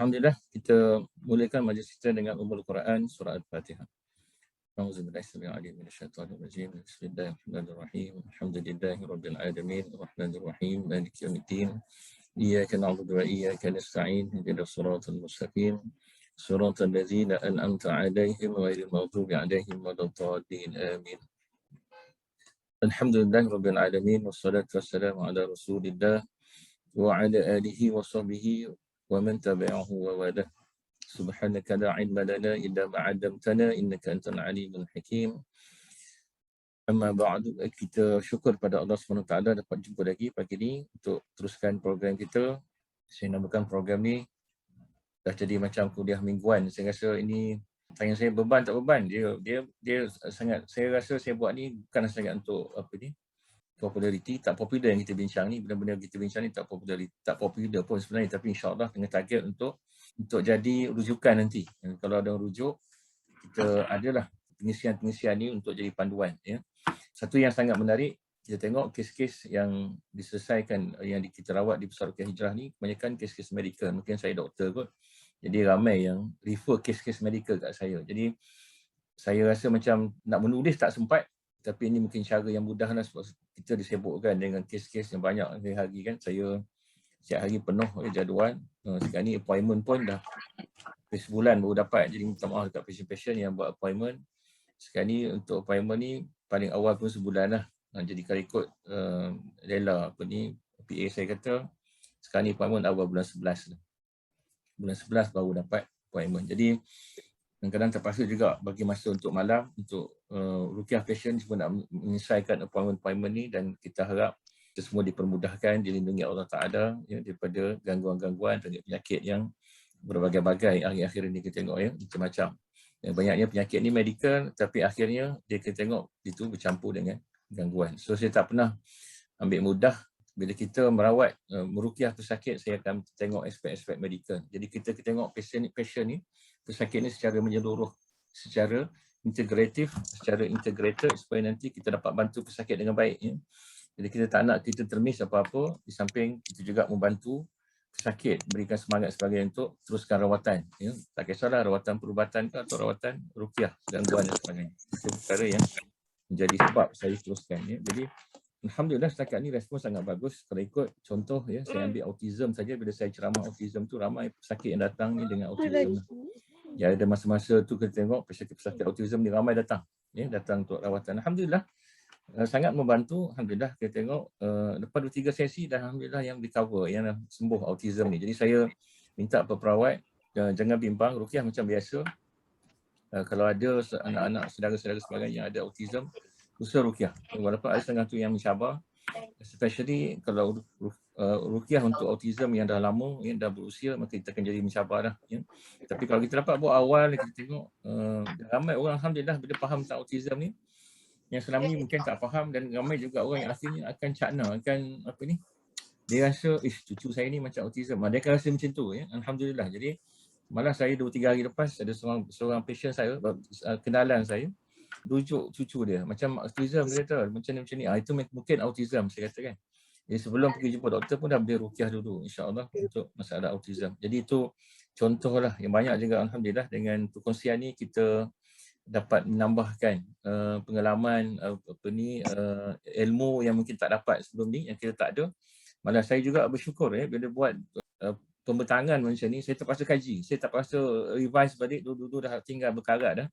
Alhamdulillah, kita mulakan majlis kita dengan Ummul Quran surah Al-Fatihah. A'udzubillahi samil alim minasyaitonir rajim. Bismillahirrahmanirrahim. Alhamdulillahirabbil alamin, arrahmanir rahim, maliki yaumiddin. Iyyaka na'budu wa iyyaka nasta'in. Ihdinas siratal mustaqim. Siratal ladzina an'amta 'alaihim ghairil maghdubi 'alaihim waladdallin. Amin. Alhamdulillahirabbil alamin wassalatu wassalamu ala Rasulillah wa ala alihi wa sahbihi wa man tabi'ahu wa walah. Subhanaka la ilma lana illa ma 'allamtana innaka antal alimul hakim. Amma ba'du, kita syukur pada Allah SWT dapat jumpa lagi pagi ni untuk teruskan program kita. Saya namakan program ni dah jadi macam kuliah mingguan. Saya rasa ini tanya saya beban tak beban. Dia sangat, saya rasa saya buat ni bukan sangat untuk apa ni, populariti, tak popular yang kita bincang ni, benda-benda yang kita bincang ni tak popular pun sebenarnya, tapi insya-Allah dengan target untuk jadi rujukan nanti. Kalau ada rujuk, kita adalah pengisian-pengisian ni untuk jadi panduan. Ya. Satu yang sangat menarik, kita tengok kes-kes yang diselesaikan, yang kita rawat di Pusat Ruqyah Hijrah ni, kebanyakan kes-kes medical. Mungkin saya doktor kot. Jadi ramai yang refer kes-kes medical kat saya. Jadi saya rasa macam nak menulis tak sempat, tapi ini mungkin cara yang mudah lah sebab kita disibukkan dengan kes-kes yang banyak hari-hari kan. Saya setiap hari penuh jadual. Sekarang ni appointment pun dah sebulan baru dapat. Jadi minta maaf dekat patient-patient yang buat appointment. Sekarang ni untuk appointment ni paling awal pun sebulan lah. Jadi kalau ikut Lela apa ni, PA saya kata, sekarang ni appointment awal bulan 11 lah. Bulan 11 baru dapat appointment. Jadi kadang-kadang terpaksa juga bagi masa untuk malam, untuk ruqyah patient semua nak menyelesaikan appointment ni, dan kita harap kita semua dipermudahkan, dilindungi Allah Ta'ala ya, daripada gangguan-gangguan dan penyakit yang berbagai-bagai akhir-akhir ini kita tengok ya, macam-macam. Banyaknya penyakit ni medical, tapi akhirnya dia kita tengok itu bercampur dengan gangguan. So saya tak pernah ambil mudah bila kita merawat, meruqyah pesakit, saya akan tengok aspek-aspek medical. Jadi kita tengok patient ni, pesakit ni secara menyeluruh, secara integratif, secara integrated, supaya nanti kita dapat bantu pesakit dengan baik. Ya. Jadi kita tak nak kita termiss apa-apa, di samping kita juga membantu pesakit, berikan semangat sebagai untuk teruskan rawatan. Ya. Tak kisahlah rawatan perubatan ke atau rawatan ruqyah, gangguan dan sebagainya. Itu perkara yang menjadi sebab saya teruskan. Ya. Jadi Alhamdulillah setakat ni respon sangat bagus. Kalau ikut contoh ya, saya ambil autism saja, bila saya ceramah autism tu ramai pesakit yang datang ni dengan autism. Ya, ada masa-masa tu kita tengok pesakit-pesakit autism ni ramai datang. Ya, datang untuk rawatan. Alhamdulillah sangat membantu. Alhamdulillah kita tengok lepas 2-3 sesi dah alhamdulillah yang recover, yang sembuh autism ni. Jadi saya minta peperawat jangan bimbang, ruqyah macam biasa. Kalau ada anak-anak saudara-saudara sebagainya yang ada autism, usaha ruqyah. Walaupun ada setengah tu yang mencabar, especially kalau ruqyah untuk autism yang dah lama, yang dah berusia, maka kita akan jadi mencabar dah. Ya. Tapi kalau kita dapat buat awal, kita tengok ramai orang alhamdulillah bila faham tentang autism ni, yang selama ni mungkin tak faham, dan ramai juga orang yang akhirnya akan cakna, akan apa ni, dia rasa cucu saya ni macam autism. Dia akan rasa macam tu ya. Alhamdulillah. Jadi malah saya 2-3 hari lepas ada seorang patient saya, kenalan saya, rujuk cucu dia macam autism, dia kata macam ni. Itu mungkin autism saya kata kan. Jadi sebelum pergi jumpa doktor pun dah boleh ruqyah dulu insya-Allah untuk masalah autism. Jadi itu contohlah yang banyak juga alhamdulillah. Dengan perkongsian ni kita dapat menambahkan pengalaman ilmu yang mungkin tak dapat sebelum ni, yang kita tak ada. Malah saya juga bersyukur ya, bila buat pembentangan macam ni, saya terpaksa kaji, saya terpaksa revise balik. Dulu dah tinggal berkarat dah.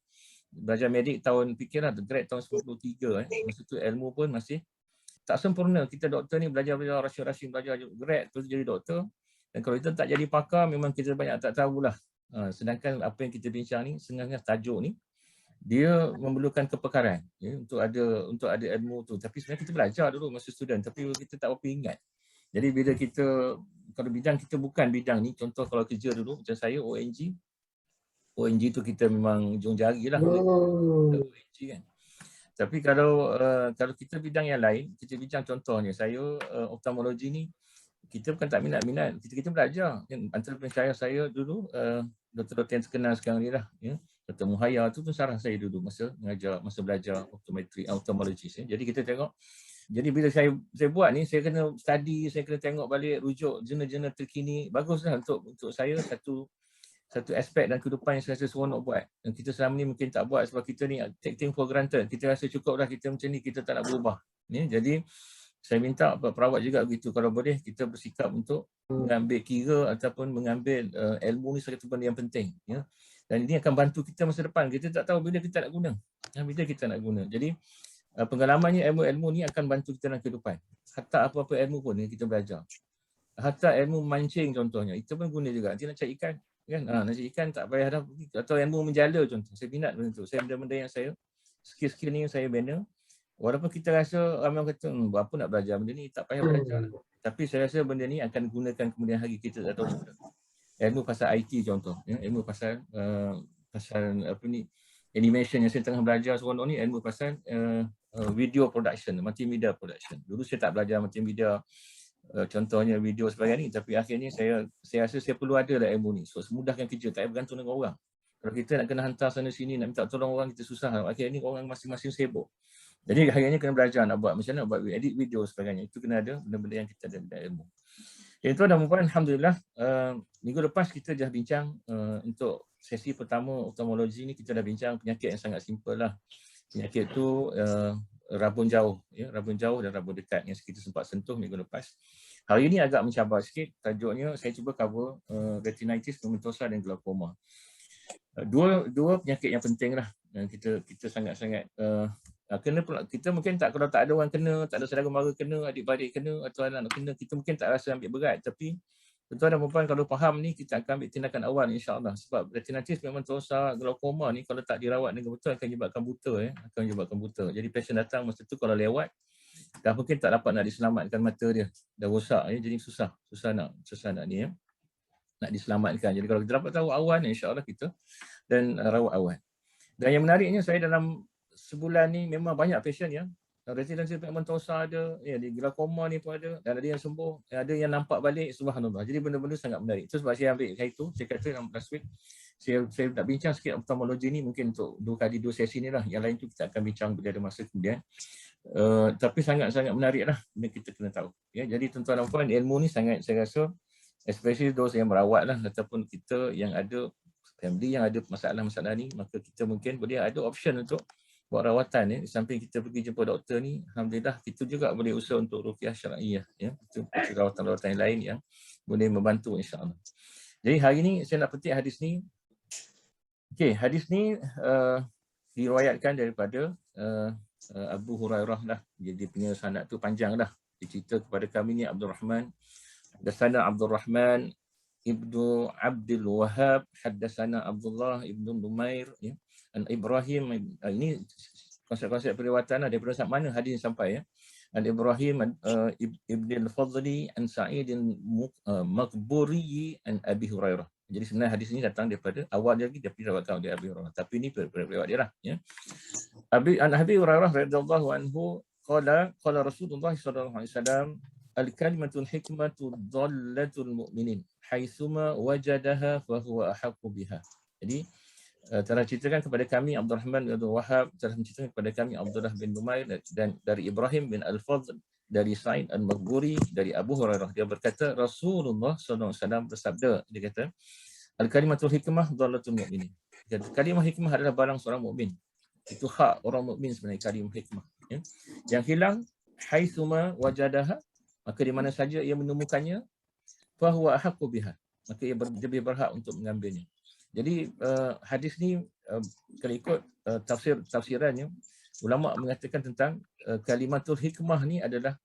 Belajar medik tahun, fikirlah grad tahun 93 masa tu ilmu pun masih tak sempurna. Kita doktor ni belajar rasio-rasio, belajar grad tu jadi doktor, dan kalau kita tak jadi pakar memang kita banyak tak tahulah. Sedangkan apa yang kita bincang ni, setengah tajuk ni dia memerlukan kepekaran ya, untuk ada ilmu tu. Tapi sebenarnya kita belajar dulu masa student, tapi kita tak apa ingat. Jadi bila kita, kalau bidang kita bukan bidang ni, contoh kalau kerja dulu macam saya ONG tu kita memang hujung jari lah ONG kan. Tapi kalau kita bidang yang lain, kita bincang contohnya saya ophthalmology ni, kita bukan tak minat, kita belajar. Antara pencahaya saya dulu doktor-doktor yang terkenal sekarang ni lah ya. Dr. Muhaya tu sarah saya dulu masa mengajar, masa belajar ophthalmology. Jadi kita tengok, jadi bila saya buat ni, saya kena study, saya kena tengok balik rujuk jurnal-jurnal terkini. Baguslah untuk saya satu satu aspek dan kehidupan yang saya rasa seronok buat. Dan kita selama ni mungkin tak buat sebab kita ni take things for granted. Kita rasa cukup dah kita macam ni, kita tak nak berubah. Ya, jadi saya minta perawat juga begitu. Kalau boleh kita bersikap untuk mengambil kira ataupun mengambil ilmu ni satu benda yang penting. Ya. Dan ini akan bantu kita masa depan. Kita tak tahu bila kita nak guna. Bila kita nak guna. Jadi pengalamannya ilmu-ilmu ni akan bantu kita dalam kehidupan. Hatta apa-apa ilmu pun yang kita belajar. Hatta ilmu mancing contohnya. Itu pun guna juga. Nanti nak cari ikan. Kan? Nak cari ikan tak payah dah. Atau ilmu menjala contoh. Saya minat benda tu. Saya benda-benda yang saya, skill-skill ni yang saya bina. Walaupun kita rasa ramai orang kata, apa nak belajar benda ni, tak payah belajar lah. Tapi saya rasa benda ni akan gunakan kemudian hari kita tak tahu. Ilmu pasal IT contoh. Ya? Ilmu pasal apa ni, animation yang saya tengah belajar seronok ni, ilmu pasal video production, multimedia production. Dulu saya tak belajar multimedia, contohnya video sebagainya ni, tapi akhirnya saya rasa saya perlu ada lah ilmu ni. So, semudahkan kerja, tak payah bergantung dengan orang. Kalau kita nak kena hantar sana sini, nak minta tolong orang, kita susah. Akhirnya orang masing-masing sibuk. Jadi akhirnya kena belajar nak buat macam mana, buat edit video sebagainya. Itu kena ada benda-benda yang kita ada ilmu. Yang itu dan perempuan, Alhamdulillah, minggu lepas kita dah bincang untuk sesi pertama oftalmologi ni, kita dah bincang penyakit yang sangat simple lah. Penyakit tu rabun jauh, ya, rabun jauh dan rabun dekat yang kita sempat sentuh minggu lepas. Hari ini agak mencabar sikit, tajuknya saya cuba cover retinitis pigmentosa dan glaukoma. Dua penyakit yang penting lah. Kita sangat-sangat kena pula. Kita mungkin tak, kalau tak ada orang kena, tak ada saudara mara kena, adik-beradik kena atau anak-anak kena, kita mungkin tak rasa ambil berat. Tapi tuan-tuan dan puan kalau faham ni, kita akan ambil tindakan awal insya-Allah. Sebab retinitis pigmentosa, glaukoma ni kalau tak dirawat dengan betul akan menyebabkan buta, akan menyebabkan buta. Jadi pasien datang masa tu kalau lewat dah mungkin tak dapat nak diselamatkan mata dia. Dah rosak, jadi susah nak ni, nak diselamatkan. Jadi kalau kita dapat tahu awal, insya-Allah kita dan rawat awal. Dan yang menariknya, saya dalam sebulan ni memang banyak pasien yang retinitis pigmentosa ada, di glaukoma ni pun ada, dan ada yang sembuh, ada yang nampak balik, subhanallah. Jadi benda-benda sangat menarik. Itu sebab saya ambil hari tu, saya kata dalam last week, saya nak bincang sikit oftalmologi ni mungkin untuk 2 sesi ni lah. Yang lain tu kita akan bincang bila ada masa kemudian. Tapi sangat-sangat menarik lah, benda kita kena tahu. Ya, jadi tuan-tuan dan puan, ilmu ni sangat, saya rasa, especially those yang merawat lah, ataupun kita yang ada family yang ada masalah-masalah ni, maka kita mungkin boleh ada option untuk buat rawatan. Di samping kita pergi jumpa doktor ni, alhamdulillah kita juga boleh usaha untuk ruqyah syar'iyah, itu rawatan-rawatan yang lain yang boleh membantu insya-Allah. Jadi hari ni saya nak petik hadis ni. Okey, hadis ni diriwayatkan daripada Abu Hurairah lah. Jadi punya sanad tu panjang dah. Dicerita kepada kami ni Abdul Rahman, Haddatsana Abdul Rahman Ibnu Abdul Wahhab, Haddatsana Abdullah Ibnu Numair, An Ibrahim. Ini konsep-konsep periwayatan daripada mana hadis sampai, An Ibrahim Ibn al-Fadli an Sa'id Maqburi an Abi Hurairah. Jadi sebenarnya hadis ini datang daripada awal dia lagi daripada dari Abi Hurairah, tapi ini periwayat dia lah, An Abi Hurairah radhiyallahu anhu qala Rasulullah sallallahu alaihi wasallam, al-kalimatul hikmatu dhallatul mu'minin haitsuma wajadaha fa huwa ahaqqu biha. Jadi telah ceritakan kepada kami Abdul Rahman bin Abdul Wahhab, telah menceritakan kepada kami Abdullah bin Numair, dan dari Ibrahim bin Al-Fadl, dari Sa'id Al-Maghburi, dari Abu Hurairah. Dia berkata Rasulullah sallallahu alaihi wasallam bersabda, dia kata al-kalimatul hikmah dhallatul mu'minin. Kalimah hikmah adalah barang seorang mukmin. Itu hak orang mukmin sebenarnya, kalimah hikmah. Yang hilang haitsuma wajadaha, maka di mana saja ia menemukannya, fa huwa ahaqqu biha, maka ia lebih berhak untuk mengambilnya. Jadi hadis ni kalau ikut tafsirannya, ulama mengatakan tentang kalimatul hikmah ni adalah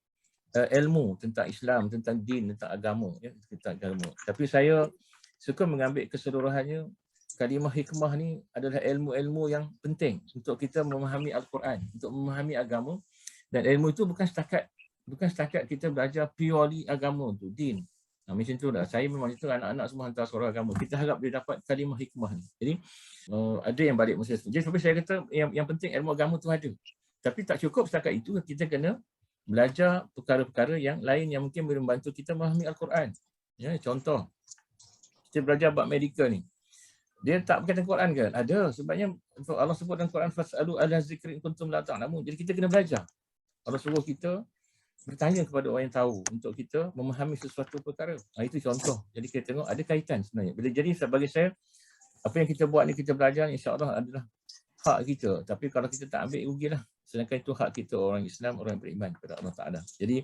ilmu tentang Islam, tentang din, tentang agama, tentang agama. Tapi saya suka mengambil keseluruhannya, kalimah hikmah ni adalah ilmu-ilmu yang penting untuk kita memahami Al-Quran, untuk memahami agama. Dan ilmu itu bukan setakat kita belajar purely agama tu, din. Macam tu dah. Saya memang itu anak-anak semua hantar suara agama. Kita harap dia dapat kalimah hikmah ni. Jadi ada yang balik masa tu. Jadi saya kata yang penting ilmu agama tu ada. Tapi tak cukup setakat itu, kita kena belajar perkara-perkara yang lain yang mungkin boleh membantu kita memahami Al-Quran. Contoh, kita belajar bab medical ni. Dia tak berkaitan Quran ke? Ada. Sebabnya Allah sebut dalam Quran, fas'alu ala zikri in kuntum la ta'lamun. Jadi kita kena belajar. Allah suruh kita bertanya kepada orang yang tahu untuk kita memahami sesuatu perkara. Itu contoh. Jadi kita tengok ada kaitan sebenarnya. Jadi bagi saya, apa yang kita buat ni, kita belajar insya-Allah adalah hak kita. Tapi kalau kita tak ambil, rugilah. Sedangkan itu hak kita orang Islam, orang beriman kepada Allah Taala. Jadi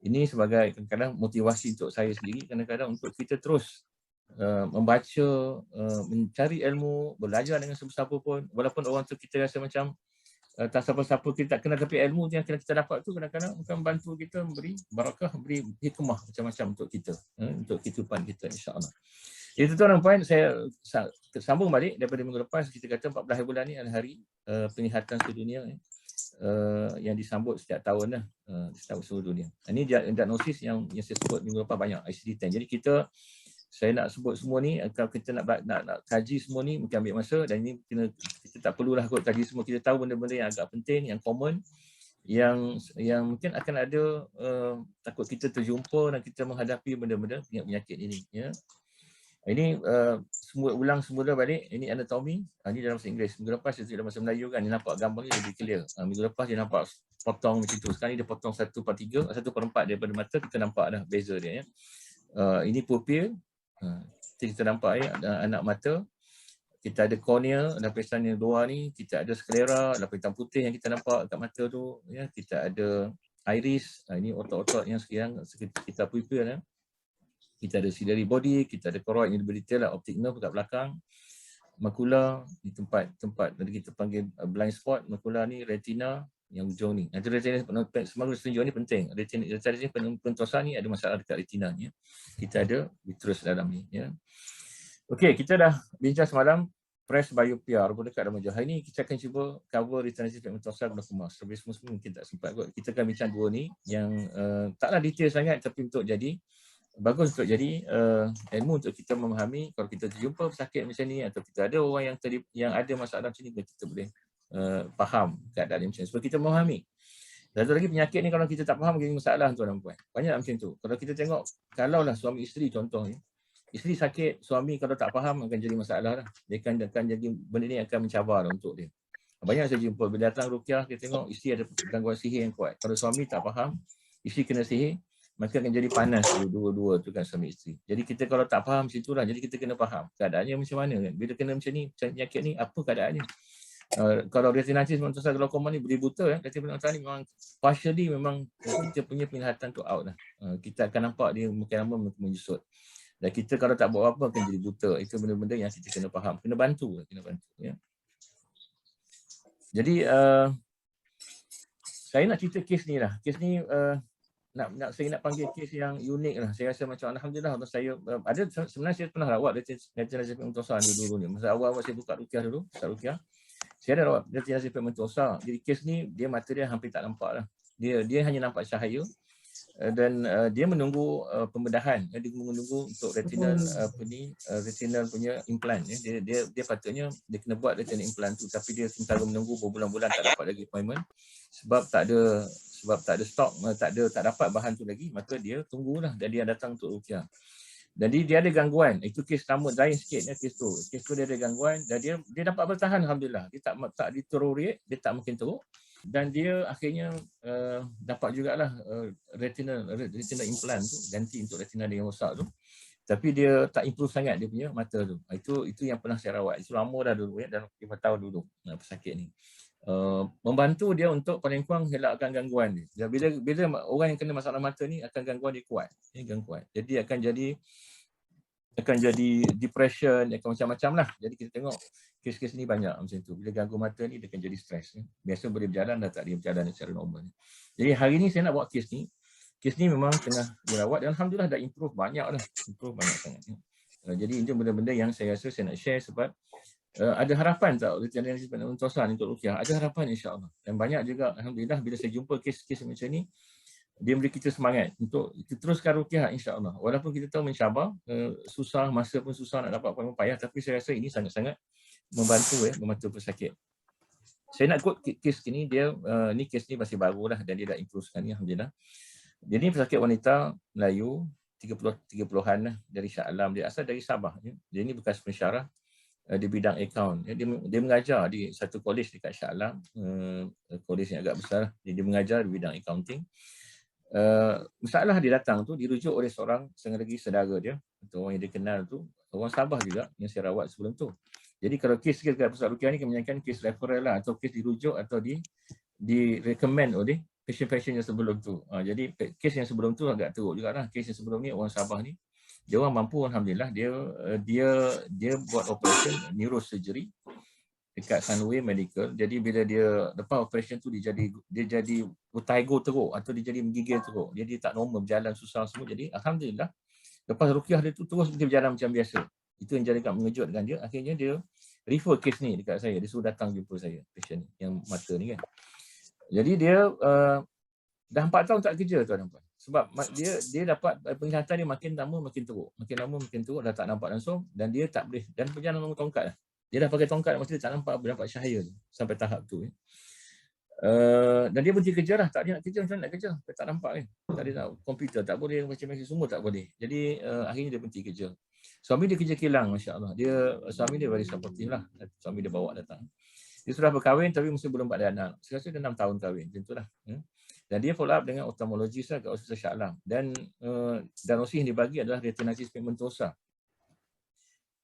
ini sebagai kadang-kadang motivasi untuk saya sendiri, kadang-kadang untuk kita terus membaca, mencari ilmu, belajar dengan siapa-siapa pun, walaupun orang tu kita rasa macam tak siapa-siapa, kita tak kenal, tapi ilmu yang kita dapat tu kadang-kadang akan membantu kita, memberi barakah, memberi hikmah macam-macam untuk kita, untuk kehidupan kita, insya-Allah. Itu tuan poin saya sambung balik daripada minggu lepas. Kita kata 14 bulan ni adalah hari penglihatan sedunia yang disambut setiap tahun lah, setiap seluruh dunia. Ini diagnosis yang saya sebut minggu lepas banyak, ICD-10. Jadi saya nak sebut semua ni, kalau kita nak kaji semua ni mungkin ambil masa, dan ini kita tak perlulah kot kaji semua. Kita tahu benda-benda yang agak penting, yang common, yang mungkin akan ada takut kita terjumpa dan kita menghadapi benda-benda penyakit ini, ya. Ini ulang semula balik. Ini anatomi. Ini dalam bahasa Inggeris. Minggu lepas dalam bahasa Melayu kan, dia nampak gambar ni lebih clear. Minggu lepas dia nampak potong macam tu. Sekarang ni dia potong 1/3, 1/4 daripada mata. Kita nampak dah beza dia, ya. Ini pupil. Kita nampak, ya, anak mata. Kita ada cornea, lapisan yang luar ni. Kita ada sklera, lapisan putih yang kita nampak kat mata tu, ya. Kita ada iris. Ini otot-otot yang sekarang kita pupil, ya. Kita ada ciliary body, kita ada choroid yang lebih detail lah, optic nerve kat belakang. Makula, di tempat kita panggil blind spot. Makula ni retina yang hujung ni. Nanti retina semua tunjuk ni penting. Retina pentosan ni ada masalah dekat retina ni, ya. Kita ada vitreous dalam ni, ya. Okey, kita dah bincang semalam presbyopia, rupa dekat dalam wajah. Hari ni kita akan cuba cover retinitis pigmentosa glaucoma. Sebab semua mungkin tak sempat kot. Kita akan bincang dua ni yang taklah detail sangat, tapi untuk jadi bagus untuk jadi ilmu untuk kita memahami kalau kita terjumpa pesakit macam ni, atau kita ada orang yang ada masalah macam ni, kita boleh faham keadaan macam ni, supaya kita memahami. Satu lagi, penyakit ni kalau kita tak faham, jadi masalah tuan dan puan. Banyak macam tu. Kalau kita tengok, kalaulah suami isteri contohnya, isteri sakit, suami kalau tak faham akan jadi masalah lah. Dia akan jadi, benda ni akan mencabar untuk dia. Banyak saya jumpa bila datang ruqyah, kita tengok isteri ada gangguan sihir yang kuat. Kalau suami tak faham, isteri kena sihir, maka akan jadi panas dua-dua tu kan, suami isteri. Jadi kita kalau tak faham situlah, jadi kita kena faham keadaannya macam mana kan. Bila kena macam ni, penyakit ni apa keadaannya. Kalau retinitis pigmentosa glaucoma ni boleh buta, retinitis pigmentosa ni memang partially memang kita punya penglihatan tu out lah. Kita akan nampak dia makin lama makin menyusut. Dan kita kalau tak buat apa akan jadi buta. Itu benda-benda yang kita kena faham, kena bantu, ya. Jadi saya nak cerita kes ni lah. Kes ni saya nak panggil kes yang unik lah. Saya rasa macam alhamdulillah, saya ada, sebenarnya saya pernah rawat retinitis pigmentosa dulu ni. Masa awal saya buka ruqyah dulu, start ruqyah, saya ada rawat retinitis pigmentosa. Jadi kes ni dia mata dia hampir tak nampak lah. Dia hanya nampak cahaya, dan dia menunggu pembedahan. Dia menunggu untuk retinal retinal punya implant, ya. Dia patutnya dia kena buat retinal implant tu, tapi dia sementara menunggu berbulan-bulan tak dapat lagi appointment sebab tak ada stok, tak dapat bahan tu lagi, maka dia tunggulah dan dia datang untuk ruqyah. Jadi dia ada gangguan. Itu kes lama, lain sikit ya kes tu. Kes tu dia ada gangguan dan dia dapat bertahan alhamdulillah. Dia tak deteriorate, dia tak makin teruk. Dan dia akhirnya dapat jugalah retinal implant tu, ganti untuk retina dia yang rosak tu. Tapi dia tak improve sangat dia punya mata tu. Itu yang pernah saya rawat. Itu lama dah dulu, ya, dalam 5 tahun dulu pesakit ni. Membantu dia untuk paling kurang elakkan gangguan dia. Dan bila orang yang kena masalah mata ni akan gangguan dia kuat. Jadi akan jadi depression, akan macam-macam lah. Jadi kita tengok kes-kes ni banyak macam tu. Bila ganggu mata ni dia akan jadi stres. Biasa boleh berjalan, dah tak dia berjalan secara normal. Jadi hari ni saya nak buat kes ni. Kes ni memang tengah dirawat dan alhamdulillah dah improve banyak dah. Improve banyak sangat. Jadi ini benda-benda yang saya rasa saya nak share sebab ada harapan tak retinitis pigmentosa untuk ruqyah. Ada harapan insya-Allah. Dan banyak juga alhamdulillah bila saya jumpa kes-kes macam ni, dia memberi kita semangat untuk kita teruskan ruqyah insya-Allah. Walaupun kita tahu mencabar, susah, masa pun susah nak dapat appointment, payah, tapi saya rasa ini sangat-sangat membantu pesakit. Saya nak quote kes ni, ni kes ni masih baru lah dan dia dah improve sekarang ni alhamdulillah. Dia ni pesakit wanita Melayu 30-an lah, dari Shah Alam. Dia asal dari Sabah. Dia ni bekas pensyarah di bidang account. Dia mengajar di satu college dekat Shah Alam, college yang agak besar. Dia mengajar di bidang accounting. Masalah dia datang tu dirujuk oleh seorang lagi saudara dia, atau orang yang dia kenal tu, orang Sabah juga yang saya rawat sebelum tu. Jadi kalau kes dekat pusat rukiah ni kebanyakan kes referral lah, atau kes dirujuk atau di recommend oleh pasien-pasien yang sebelum tu. Jadi kes yang sebelum tu agak teruk jugalah. Kes yang sebelum ni orang Sabah ni dia orang mampu, alhamdulillah, dia buat operation neurosurgery dekat Sunway Medical. Jadi bila dia lepas operation tu dia jadi vertigo teruk atau dia jadi menggigil teruk. Jadi tak normal, berjalan susah semua. Jadi alhamdulillah lepas rukiah dia tu terus dia berjalan macam biasa. Itu yang jadi agak mengejutkan dia. Akhirnya dia refer kes ni dekat saya. Dia suruh datang jumpa saya, patient ni yang mata ni kan. Jadi dia dah 4 tahun tak kerja tuan-tuan. Sebab dia dapat penglihatan dia makin lama makin teruk. Makin lama makin teruk, dah tak nampak langsung dan dia tak boleh, dan berjalan dengan tongkat lah. Dia dah pakai tongkat, masa dia tak nampak cahaya tu, sampai tahap tu. Dan dia berhenti kerja lah. Tak ada nak kerja, macam mana nak kerja? Dia tak nampak kan. Tak ada nak, komputer tak boleh, macam-macam semua tak boleh. Jadi akhirnya dia berhenti kerja. Suami dia kerja kilang, Masya Allah. Suami dia very supportive lah. Suami dia bawa datang. Dia sudah berkahwin tapi masih belum ada anak. Saya rasa dia 6 tahun kahwin, macam itulah. Dan dia follow up dengan ophthalmologist lah kat Hospital Shah Alam. Dan diagnosis yang dibagi adalah retinitis pigmentosa.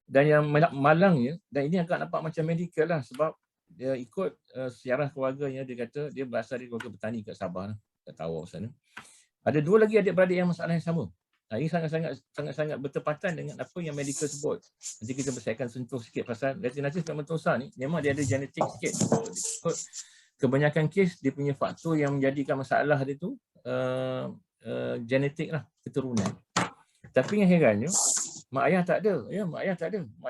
Dan yang malangnya, dan ini agak nampak macam medical lah, sebab dia ikut sejarah keluarganya, dia kata dia berasal dari keluarga petani kat Sabah lah, kat Tawau sana. Ada 2 lagi adik-beradik yang masalah yang sama. Ini sangat-sangat bertepatan dengan apa yang medical sebut. Nanti kita akan sentuh sikit pasal retinitis pigmentosa ni, memang dia ada genetik sikit. Kebanyakan kes dia punya faktor yang menjadikan masalah dia tu genetik lah, keturunan. Tapi yang herannya, mak ayah tak ada. Mak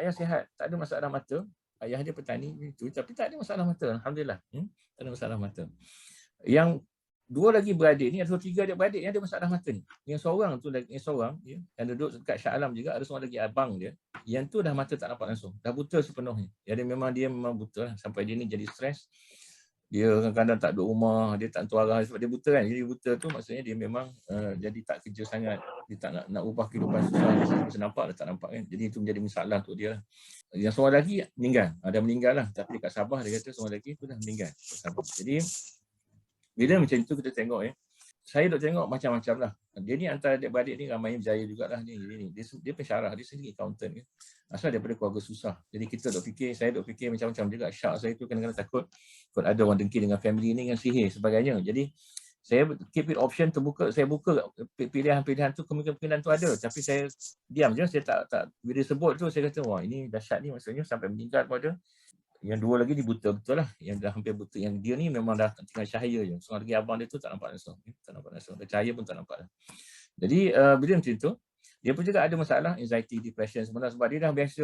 ayah sihat, tak ada masalah mata. Ayah dia petani itu, tapi tak ada masalah mata, alhamdulillah. Tak ada masalah mata. Yang 2 lagi beradik ni, ada 3 adik-beradik yang ada masalah mata ni. Yang seorang yang duduk dekat Shah Alam juga, ada seorang lagi abang dia, yang tu dah mata tak nampak langsung, dah buta sepenuhnya. Jadi dia memang buta lah. Sampai dia ni jadi stres. Dia kadang-kadang tak duduk rumah, dia tak tentu arah sebab dia buta kan. Jadi buta tu maksudnya dia memang jadi tak kerja sangat. Dia tak nak ubah kehidupan susah. Dia bisa nampak, dia tak nampak kan. Jadi itu menjadi masalah untuk dia. Yang seorang lagi meninggal. Ada meninggal lah. Tapi dekat Sabah dia kata seorang lagi tu dah meninggal. Jadi bila macam itu kita tengok saya duk tengok macam-macam lah. Dia ni antara adik-beradik ni ramai yang berjaya jugalah ni. Dia pensyarah, dia sendiri accountant kan. Asal daripada keluarga susah. Jadi saya duk fikir macam-macam juga. Syak saya tu kadang-kadang takut ada orang dengki dengan family ni, dengan sihir sebagainya. Jadi saya keep it option terbuka. Saya buka pilihan-pilihan tu, kemungkinan tu ada. Tapi saya diam je. Saya tak bila sebut tu saya kata, wah ini dahsyat ni, maksudnya sampai meninggal pun ada. Yang 2 lagi ni buta betul lah. Yang dah hampir buta. Yang dia ni memang dah tinggal cahaya je. Seorang lagi abang dia tu tak nampak langsung. Tak nampak langsung. Cahaya pun tak nampak lah. Jadi bila macam tu, dia pun juga ada masalah anxiety, depression sebenarnya. Sebab dia dah biasa,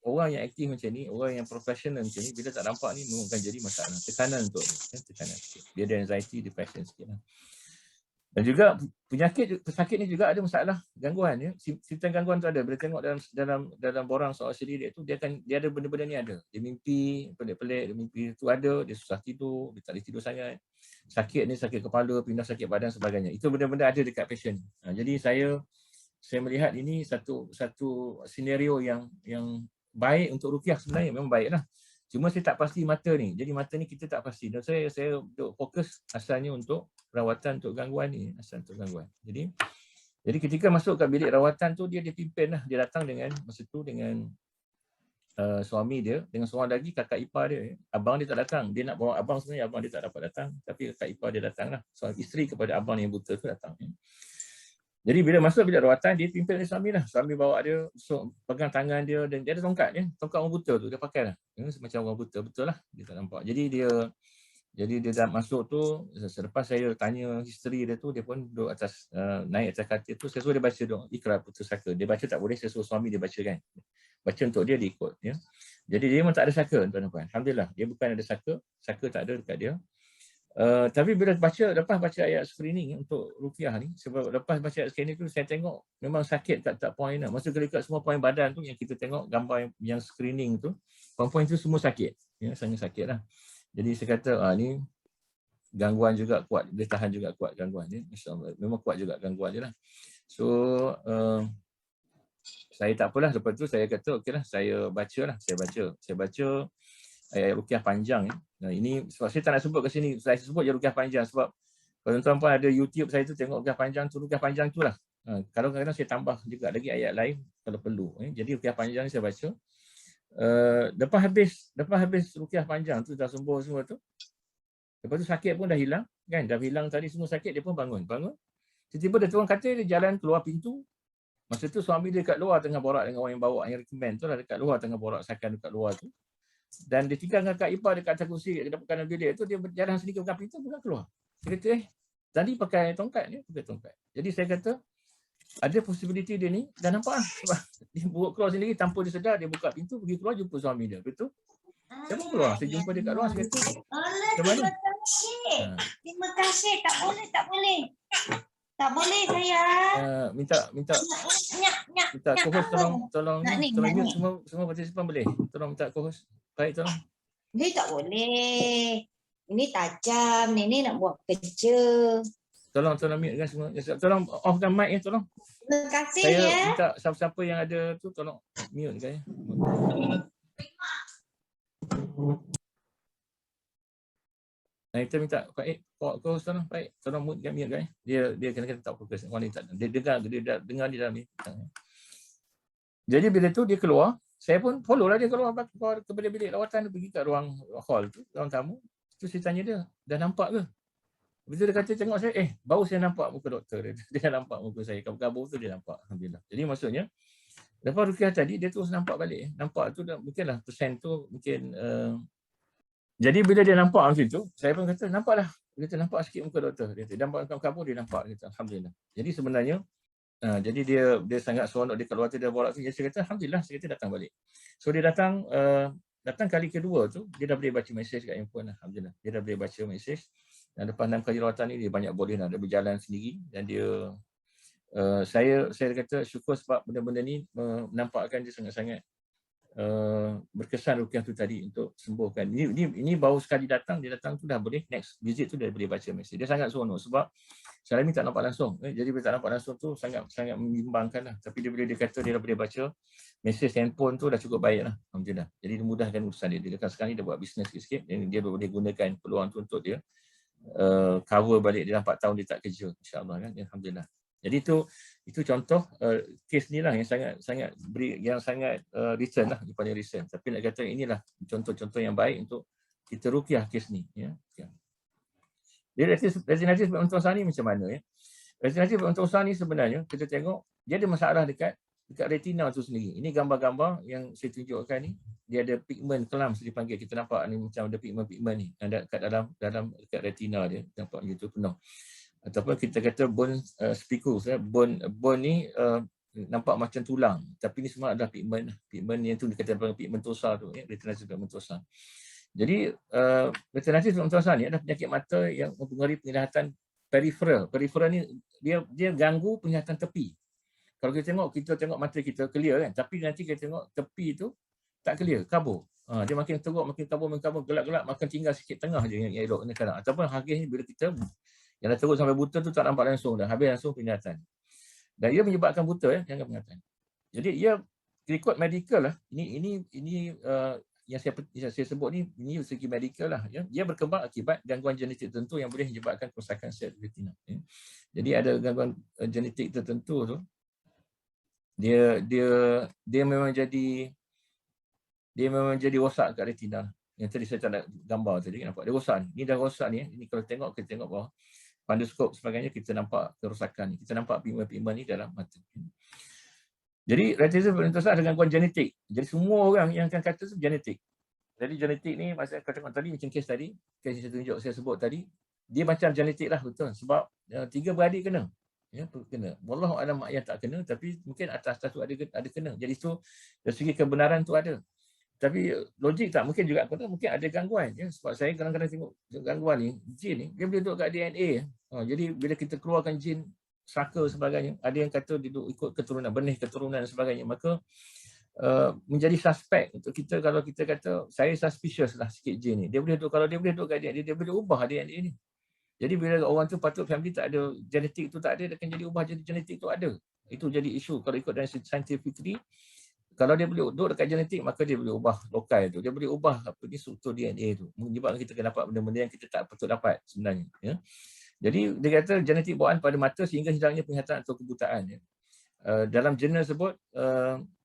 orang yang aktif macam ni, orang yang profesional macam ni, bila tak nampak ni memang akan jadi masalah. Tekanan untuk dia. Tekanan sikit. Dia ada anxiety, depression sikit lah. Dan juga pesakit ni juga ada masalah gangguan ya. Simptom gangguan tu ada. Bila tengok dalam borang soal sendiri tu, dia ada benda-benda ni ada. Dia mimpi pelik-pelik, dia mimpi tu ada, dia susah tidur, dia tak boleh tidur sangat. Sakit ni sakit kepala, pindah sakit badan sebagainya. Itu benda-benda ada dekat pasien. Jadi saya melihat ini satu senario yang baik untuk rukiah sebenarnya, memang baiklah. Cuma saya tak pasti mata ni. Jadi mata ni kita tak pasti. Dan saya duk fokus asalnya untuk rawatan untuk gangguan ni. Asal untuk gangguan. Jadi ketika masuk ke bilik rawatan tu, dia pimpin lah. Dia datang dengan, masa tu dengan suami dia, dengan seorang lagi kakak ipar dia. Abang dia tak datang. Dia nak bawa abang, sebenarnya abang dia tak dapat datang. Tapi kakak ipar dia datang lah. Seorang isteri kepada abang yang buta tu datang. Jadi bila masuk bilik rawatan, dia pimpin oleh suami lah. Suami bawa dia, pegang tangan dia, dan dia ada tongkat ya. Tongkat orang buta tu, dia pakai lah. Macam orang buta, betul lah. Dia tak nampak. Jadi dia dah masuk tu, selepas saya tanya history dia tu, dia pun duduk atas, naik atas katil tu, saya suruh dia baca doa Iqra Putus Saka. Dia baca tak boleh, saya suruh suami dia baca kan. Baca untuk dia ikut. Ya. Jadi dia memang tak ada saka, tuan-tuan. Alhamdulillah, dia bukan ada saka tak ada dekat dia. Tapi bila lepas baca ayat screening untuk rukiah ni, sebab lepas baca ayat screening tu saya tengok memang sakit kat poin lah. Masa dekat semua poin badan tu yang kita tengok gambar yang screening tu, poin-poin tu semua sakit. Ya, sangat sakit lah. Jadi saya kata, ni gangguan juga kuat, boleh tahan juga kuat gangguan ni. InsyaAllah, memang kuat juga gangguan je lah. So, saya tak apalah, lepas tu saya kata, okeylah, saya baca lah. Saya baca ayat rukiah panjang. Nah, ini sebab saya tak nak sebut ke sini, saya sebut je rukiah panjang sebab kalau tuan-tuan pun ada YouTube saya tu tengok rukiah panjang tu lah. Kalau kadang-kadang saya tambah juga lagi ayat lain kalau perlu. Jadi rukiah panjang ni saya baca. Lepas habis ruqyah panjang tu, dah sembuh semua tu. Lepas tu sakit pun dah hilang, kan? Dah hilang tadi semua sakit, dia pun bangun. Tiba-tiba dia turun katil, dia jalan keluar pintu. Masa tu suami dia kat luar tengah borak dengan orang yang bawa yang recommend tu lah, dekat luar tengah borak sakan dekat luar tu. Dan dia tinggal dengan Kak Ipar dekat atas kursi dekat kanan bilik tu, dia berjalan sedikit buka pintu, bukan keluar. Dia kata, tadi pakai tongkat ni, pakai tongkat. Jadi saya kata, ada possibility dia ni, dah nampak lah. Sebab dia buat keluar sendiri tanpa dia sedar, dia buka pintu, pergi keluar, jumpa suami dia. Betul? Saya pun keluar, saya jumpa dia kat luar, saya kata, macam mana? Terima kasih. Tak boleh, tak boleh. Tak boleh saya. Minta co-host tolong mute semua partisipan boleh. Tolong minta co-host. Baik, tolong. Ini tak boleh. Ini tajam, ini nak buat kerja. Tolong mute kan semua. Tolong offkan mic ya, tolong. Terima kasih saya ya. Minta siapa-siapa yang ada tu tolong mute kan ya. Kita minta Pak co-host tolong baik, tolong mute kan ya. Dia kena tak fokus. Orang ni tak dia dengar di dalam ni. Jadi bila tu dia keluar, saya pun follow lah dia keluar ke bilik lawatan, dia pergi kat ruang hall tu, ruang tamu. Tu saya tanya dia, dah nampak ke? Betul dia kata tengok saya, baru saya nampak muka doktor dia. Dia nampak muka saya, kabur-kabur tu dia nampak. Alhamdulillah. Jadi maksudnya, lepas ruqyah tadi, dia terus nampak balik. Nampak tu mungkinlah persen tu, mungkin. Jadi bila dia nampak macam tu, saya pun kata, nampaklah. Dia kata, nampak sikit muka doktor. Dia kata, nampak kabur, dia nampak. Dia kata, Alhamdulillah. Jadi sebenarnya, jadi dia sangat seronok dia keluar tu, dia borak tu. Jadi saya kata, Alhamdulillah, saya kata datang balik. So dia datang kali kedua tu, dia dah boleh baca mesej kat handphone. Alhamdulillah. Dia dah boleh baca mesej. Dan lepas 6 kali rawatan ni, dia banyak boleh lah. Dia berjalan sendiri. Dan dia, saya kata syukur sebab benda-benda ni menampakkan dia sangat-sangat berkesan ruqyah tu tadi untuk sembuhkan. Ini baru sekali datang, dia datang tu dah boleh, next visit tu dia boleh baca mesej. Dia sangat seronok sebab Syarami tak nampak langsung. Jadi bila tak nampak langsung tu sangat membimbangkan lah. Tapi dia kata dia dah boleh baca mesej handphone tu dah cukup baik lah. Alhamdulillah. Jadi dia mudahkan urusan dia. Dia sekarang ni dia buat bisnes sikit-sikit dan dia boleh gunakan peluang tu untuk dia cover balik dia 4 tahun dia tak kerja, insya-Allah kan. Alhamdulillah. Jadi itu contoh kes ni lah yang sangat recent lah, dia paling recent. Tapi nak kata inilah contoh-contoh yang baik untuk kita ruqyah kes ni ya. Jadi retinalitis sebab usaha ni macam mana ya? Retinalitis sebab usaha ni sebenarnya kita tengok dia ada masalah dekat retina tu sendiri. Ini gambar-gambar yang saya tunjukkan ni, dia ada pigment kelam dipanggil. Kita nampak ni macam ada pigment ni ada kat dalam dekat retina dia, nampak gitu penuh. Ataupun kita kata bone spicules ya. Bone ni nampak macam tulang, tapi ni semua adalah pigment yang tu dikatakan pigmentosa tu ya, retinitis pigmentosa. Jadi retinitis pigmentosa ni adalah penyakit mata yang mempengaruhi penglihatan peripheral. Peripheral ni dia ganggu penglihatan tepi. Kalau kita tengok mata kita clear kan, tapi nanti kita tengok tepi tu tak clear, kabur. Dia makin teruk, makin kabur, gelap-gelap, makin tinggal sikit tengah je yang elok ni kadang. Ataupun harganya bila kita yang dah teruk sampai buta tu tak nampak langsung dah, habis langsung penglihatan. Dan ia menyebabkan buta jangka penglihatan. Jadi ia ikut medical lah. Ini yang saya sebut ni, ini segi medical lah ya. Dia berkembang akibat gangguan genetik tertentu yang boleh menyebabkan kerosakan sel retina ya. Jadi ada gangguan genetik tertentu tu, dia memang jadi rosak kat retina. Yang tadi saya tak ada gambar tadi, nampak dia rosak ni. Ini dah rosak ni. Ini kalau kita tengok bawah pandoskop sebagainya, kita nampak kerosakan ni. Kita nampak pigment ni dalam mata. Jadi retinitis pigmentosa ada gangguan genetik. Jadi semua orang yang akan kata tu genetik. Jadi genetik ni, masa saya tengok tadi, macam kes tadi, kes saya sebut tadi, dia macam genetik lah, betul. Sebab 3 beradik kena. Ya, kena. Wallahu a'lam mak ayah tak kena, tapi mungkin atas tu ada kena. Jadi tu dari segi kebenaran tu ada. Tapi logik tak, mungkin juga mungkin ada gangguan ya. Sebab saya kadang-kadang tengok gangguan ni, jin ni dia boleh duduk kat DNA. Jadi bila kita keluarkan jin saka sebagainya, ada yang kata dia duduk ikut keturunan, benih keturunan dan sebagainya, maka menjadi suspek untuk kita. Kalau kita kata saya suspicious lah sikit jin ni, kalau dia boleh duduk kat DNA, dia boleh ubah DNA ni. Jadi bila orang tu patut family tak ada, genetik tu tak ada, dia akan jadi ubah jadi genetik tu ada. Itu jadi isu kalau ikut dari scientifically. Kalau dia boleh duduk dekat genetik, maka dia boleh ubah lokal tu. Dia boleh ubah apa ni struktur DNA tu. Menyebabkan kita akan dapat benda-benda yang kita tak patut dapat sebenarnya. Ya. Jadi dia kata genetik bawaan pada mata sehingga hilangnya penglihatan atau kebutaan. Ya. Dalam jurnal sebut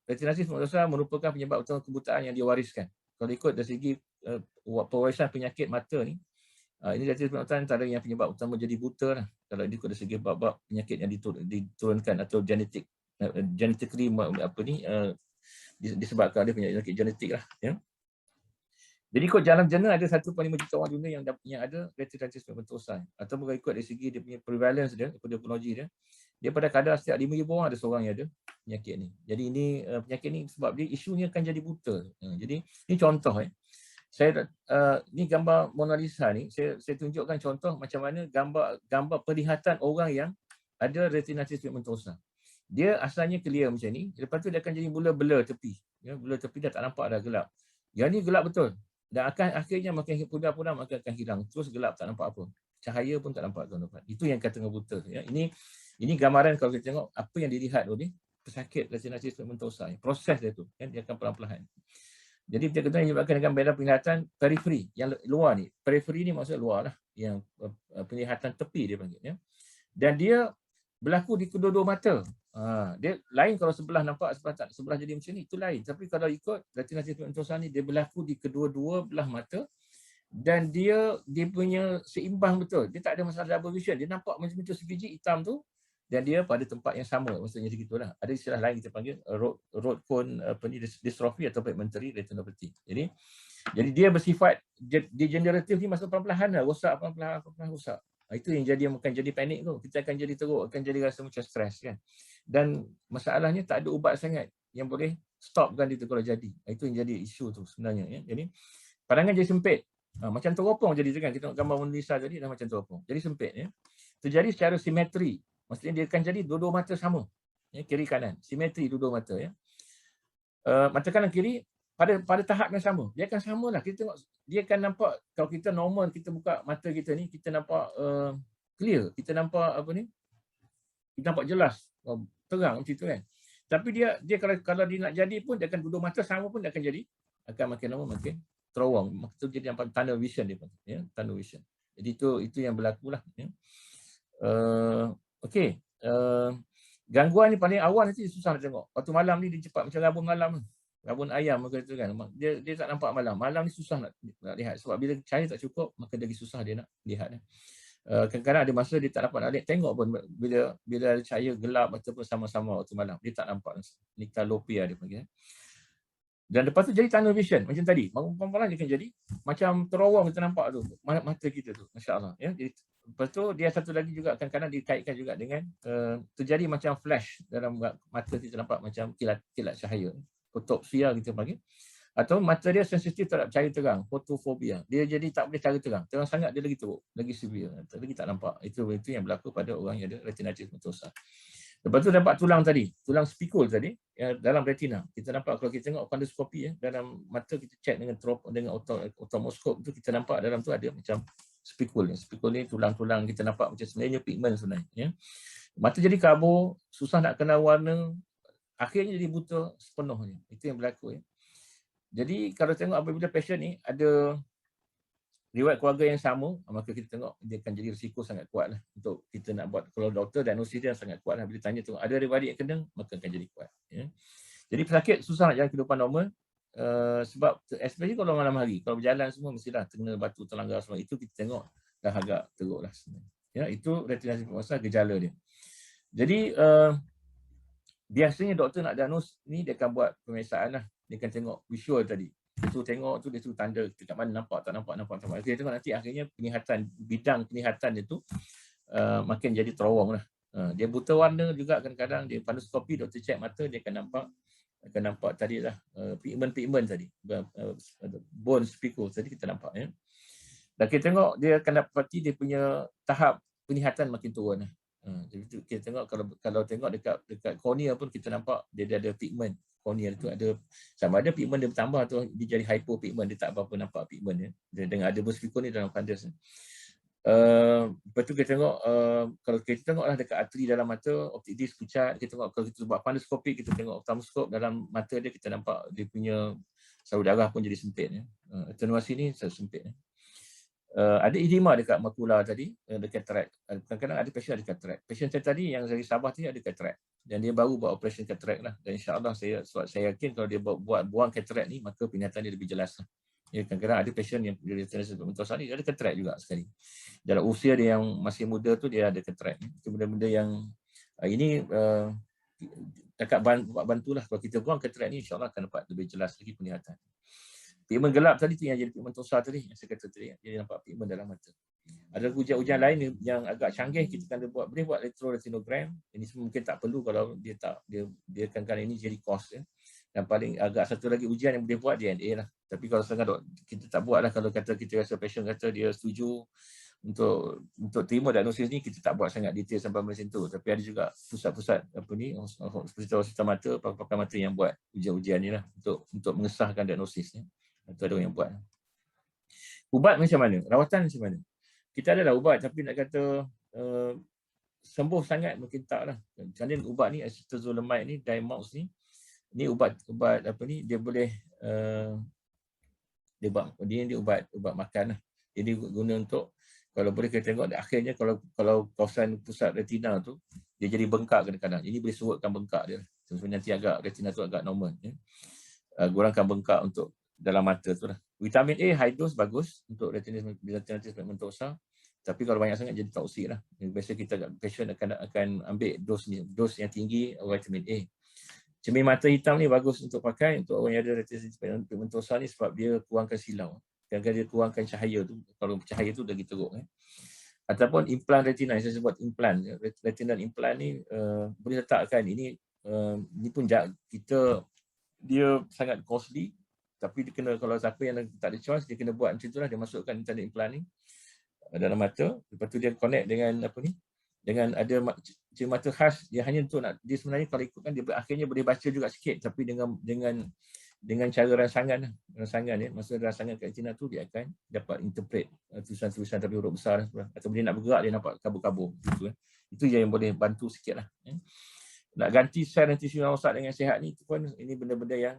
retinitis pigmentosa merupakan penyebab utama kebutaan yang diwariskan. Kalau ikut dari segi pewarisan penyakit mata ni, ini retinitis pigmentosa antara yang penyebab utama jadi buta lah. Kalau ikut dari segi bab-bab penyakit yang diturunkan atau genetically disebabkan oleh penyakit genetik lah. Ya. Jadi ikut jalan jana ada 1.5 juta orang dunia yang ada retinitis pigmentosa. Atau ikut dari segi dia punya prevalence dia, epidemiologi dia, dia pada kadar setiap 5,000 orang ada seorang yang ada penyakit ni. Jadi ini penyakit ni sebab dia isunya akan jadi buta. Jadi ini contoh ni gambar Mona Lisa ni, saya tunjukkan contoh macam mana gambar penglihatan orang yang ada retinitis pigmentosa. Dia asalnya clear macam ni, lepas tu dia akan jadi mula blur tepi. Ya, blur tepi dah tak nampak dah, gelap. Yang ni gelap betul. Dan akhirnya makin pudar-pudar maka akan hilang. Terus gelap, tak nampak apa. Cahaya pun tak nampak tuan-tuan. Itu yang kata buta. Ya. Ini gambaran kalau kita tengok apa yang dilihat oleh pesakit retinitis pigmentosa. Proses dia tu, kan? Dia akan perlahan-lahan. Jadi kita kata menyebabkan dengan beda penglihatan periferi yang luar ni. Periferi ni maksudnya luar lah. Yang penglihatan tepi dia panggil. Ya. Dan dia berlaku di kedua-dua mata. Dia lain kalau sebelah nampak, sebelah jadi macam ni, itu lain. Tapi kalau ikut retinitis pigmentosa ni, dia berlaku di kedua-dua belah mata dan dia punya seimbang betul. Dia tak ada masalah double vision. Dia nampak macam itu sebiji hitam tu dan dia pada tempat yang sama. Maksudnya segitulah. Ada istilah lain kita panggil road cone dystrophy atau pigmentary retinopathy. Jadi dia bersifat degeneratif ni masa perlahan-lahan lah. Rosak perlahan-lahan rosak. Itu yang akan jadi panik tu. Kita akan jadi teruk, akan jadi rasa macam stres kan. Dan masalahnya tak ada ubat sangat yang boleh stopkan itu kalau jadi. Itu yang jadi isu tu sebenarnya. Ya. Jadi pandangan jadi sempit. Macam teropong jadi kan. Kita tengok gambar Mona Lisa tadi dah macam teropong. Jadi sempit. Ya. Terjadi secara simetri. Maksudnya dia akan jadi dua-dua mata sama. Ya, kiri kanan. Simetri dua-dua mata. Ya. Mata kanan kiri pada tahap yang sama. Dia akan samalah. Kita tengok, dia akan nampak, kalau kita normal, kita buka mata kita ni, kita nampak clear. Kita nampak kita nampak jelas. Terang macam tu kan. Tapi dia kalau dia nak jadi pun, dia akan duduk mata sama pun dia akan jadi. Akan makin lama makin terowong. Maksudnya jadi nampak tunnel vision dia pun. Ya, tunnel vision. Jadi itu yang berlaku lah. Ya. Okey. Gangguan ni paling awal nanti susah nak tengok. Waktu malam ni dia cepat macam rabun malam. Rabun ayam maka itu kan. Dia tak nampak malam. Malam ni susah nak lihat. Sebab bila cahaya tak cukup, maka lagi susah dia nak lihat. Kadang-kadang ada masa dia tak dapat nak lihat. Tengok pun bila cahaya gelap ataupun sama-sama waktu malam. Dia tak nampak. Nyctalopia dia panggil. Dan lepas tu jadi tunnel vision. Macam tadi. Malam-malam dia akan jadi macam terowong kita nampak tu. Mata kita tu. Masya Allah. Ya? Jadi, lepas tu dia satu lagi juga kadang-kadang dikaitkan juga dengan terjadi macam flash dalam mata kita nampak macam kilat cahaya. Fotopsia kita panggil. Atau mata dia sensitif terhadap cahaya terang, fotofobia. Dia jadi tak boleh cahaya terang. Terang sangat dia lagi teruk, lagi severe. Lagi tak nampak. Itu yang berlaku pada orang yang ada retinitis pigmentosa. Lepas tu dapat tulang tadi, tulang spikul tadi dalam retina. Kita nampak kalau kita tengok pandoskopi dalam mata kita check dengan optomoskop tu kita nampak dalam tu ada macam spikul. Spikul ni tulang-tulang kita nampak macam sebenarnya pigment sebenarnya. Ya. Mata jadi kabur, susah nak kenal warna, akhirnya jadi buta sepenuhnya. Itu yang berlaku. Ya. Jadi kalau tengok apabila pasien ni ada riwayat keluarga yang sama, maka kita tengok dia akan jadi risiko sangat kuat lah untuk kita nak buat, kalau doktor diagnosis dia sangat kuat lah. Bila tanya tengok ada riwayat yang kena, maka akan jadi kuat. Ya. Jadi pesakit susah nak jalan kehidupan normal sebab especially kalau malam hari, kalau berjalan semua mestilah kena batu terlanggar semua. Itu kita tengok dah agak teruk lah sebenarnya. Ya, itu retinitis pigmentosa gejala dia. Jadi biasanya doktor nak diagnos ni dia akan buat pemeriksaan lah. Dia akan tengok visual tadi. Dia suruh tengok tu, dia suruh tanda dekat mana nampak, tak nampak. Dia tengok nanti akhirnya bidang penglihatan dia tu makin jadi terowong lah. Dia buta warna juga kadang-kadang, dia pandoskopi, doktor check mata, dia akan nampak tadi lah pigment tadi. Bone spikul tadi kita nampak. Ya. Dan kita tengok dia akan dapati dia punya tahap penglihatan makin turun lah. Jadi kita tengok kalau tengok dekat kornea pun kita nampak dia ada pigment. Kornea itu ada sama ada pigment dia bertambah atau dia jadi hypopigment, dia tak apa-apa nampak pigment dia dengan ada berspikul ni dalam fundus. Lepas tu kita tengok kalau kita tengoklah dekat arteri dalam mata, optik disc pucat, kita tengok kalau kita buat pandoskopi, kita tengok optomoskop dalam mata dia, kita nampak dia punya saluran darah pun jadi sempit ya. Atenuasi ni sempit ya. ada edema dekat makula tadi, ada cataract. Kadang-kadang ada patient ada cataract. Patient tadi yang dari Sabah tadi ada cataract. Dan dia baru buat operation cataract lah. Dan insya-Allah saya yakin kalau dia buang cataract ni, maka penglihatan dia lebih jelas lah. Ya, kadang-kadang ada patient yang dia retinitis pigmentosa ni ada cataract juga sekali. Dalam usia dia yang masih muda tu dia ada cataract. Itu benda-benda yang ini dekat bantulah kalau kita buang cataract ni, insya-Allah akan dapat lebih jelas lagi penglihatan. Pigmen gelap tadi tu yang jadi pigmentosa tadi yang saya kata tadi, jadi nampak pigmen dalam mata. Ada ujian-ujian lain yang agak canggih kita kan boleh buat electroretinogram. Ini semua mungkin tak perlu kalau dia kadang-kadang ini jadi cost ya. Dan paling agak satu lagi ujian yang boleh buat DNA lah. Tapi kalau sangat kita tak buat lah, kalau kata kita rasa patient kata dia setuju untuk terima diagnosis ni, kita tak buat sangat detail sampai macam tu. Tapi ada juga pusat-pusat hospital mata, pakar mata yang buat ujian-ujian ni lah untuk mengesahkan diagnosis ni. Itu ada yang buat. Ubat macam mana? Rawatan macam mana? Kita adalah ubat, tapi nak kata sembuh sangat mungkin tak lah. Kerana ubat ni, acetazolamide ni, Diamox ni ubat apa ni, dia boleh dia ubat makan lah. Jadi guna untuk, kalau boleh kita tengok akhirnya kalau kawasan pusat retina tu dia jadi bengkak kadang-kadang. Ini boleh surutkan bengkak dia. Sebenarnya nanti agak retina tu agak normal ya. Kurangkan bengkak untuk dalam mata tu lah. Vitamin A high dose bagus untuk retinitis pigmentosa. Tapi kalau banyak sangat jadi toksik lah. Biasa kita patient akan ambil dos yang tinggi vitamin A. Cermin mata hitam ni bagus untuk pakai untuk orang yang ada retinitis pigmentosa ni sebab dia kurangkan silau. Kadang-kadang dia kurangkan cahaya tu. Kalau cahaya tu lagi teruk. Ataupun implan retina, saya sebut implan. Retinal implan ni boleh letakkan ini pun dia sangat costly. Tapi dia kena, kalau siapa yang tak ada choice, dia kena buat macam itulah, dia masukkan internet implant ni dalam mata, lepas tu dia connect dengan apa ni, dengan ada cermin mata khas, dia hanya untuk dia sebenarnya kalau ikutkan dia akhirnya boleh baca juga sikit, tapi dengan cara rangsangan ya, maksudnya rangsangan kat retina tu dia akan dapat interpret tulisan-tulisan tapi huruf besar atau dia nak bergerak dia nampak kabur-kabur gitu. Itu yang boleh bantu sikit lah. Nak ganti sel nanti yang rosak dengan sihat ni, itu pun ini benda-benda yang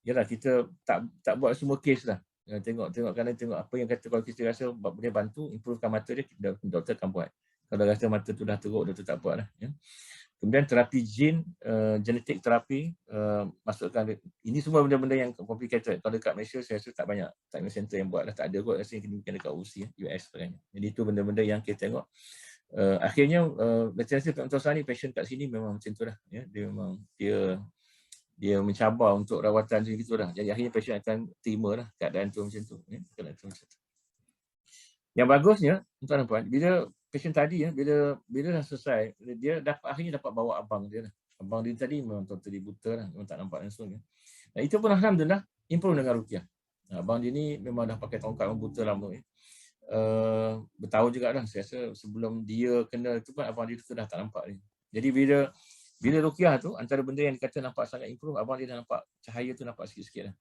yalah, kita tak buat semua kes lah. Tengok apa yang kata, kalau kita rasa boleh bantu improvekan mata dia, doktor akan buat. Kalau rasa mata tu dah teruk, doktor tak buat lah. Ya. Kemudian terapi genetik terapi, masukkan, ini semua benda-benda yang complicated. Kalau dekat Malaysia saya rasa tak banyak treatment center yang buat lah, tak ada kot, rasa yang dekat UC, US sebagainya. Jadi itu benda-benda yang kita tengok. Akhirnya retinitis pigmentosa ni patient kat sini memang macam tu lah. Ya. Dia memang dia mencabar untuk rawatan macam itu dah. Jadi akhirnya pasien akan terima lah keadaan tu macam tu. Ya, keadaan tu macam tu. Yang bagusnya, tuan dan puan, bila pasien tadi ya, bila dah selesai, dia akhirnya dapat bawa abang dia lah. Abang dia tadi memang totally buta lah, memang tak nampak langsung ya. Dan itu pun alhamdulillah improve dengan ruqyah. Abang dia ni memang dah pakai tongkat, memang buta lama ya. Bertahun juga dah, saya rasa sebelum dia kena itu pun abang dia tu dah tak nampak ni. Jadi bila ruqyah tu, antara benda yang dikata nampak sangat improve, abang dia dah nampak cahaya tu nampak sikit-sikit lah.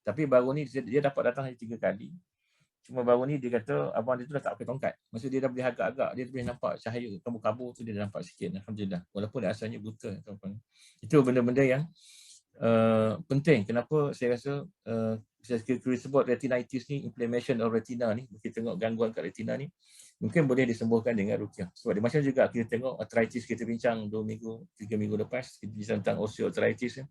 Tapi baru ni dia dapat datang hanya 3 kali. Cuma baru ni dia kata abang dia tu dah tak pakai tongkat. Maksud dia dah boleh agak-agak, dia boleh nampak cahaya kabur-kabur tu, dia dah nampak sikit. Alhamdulillah. Walaupun dia asalnya buta. Itu benda-benda yang penting. Kenapa saya rasa saya sebut retinitis ni, inflammation of retina ni, kita tengok gangguan kat retina ni, mungkin boleh disembuhkan dengan ruqyah. Sebab di macam juga kita tengok arthritis, kita bincang 2 minggu, 3 minggu lepas, kita bincang tentang osteoarthritis.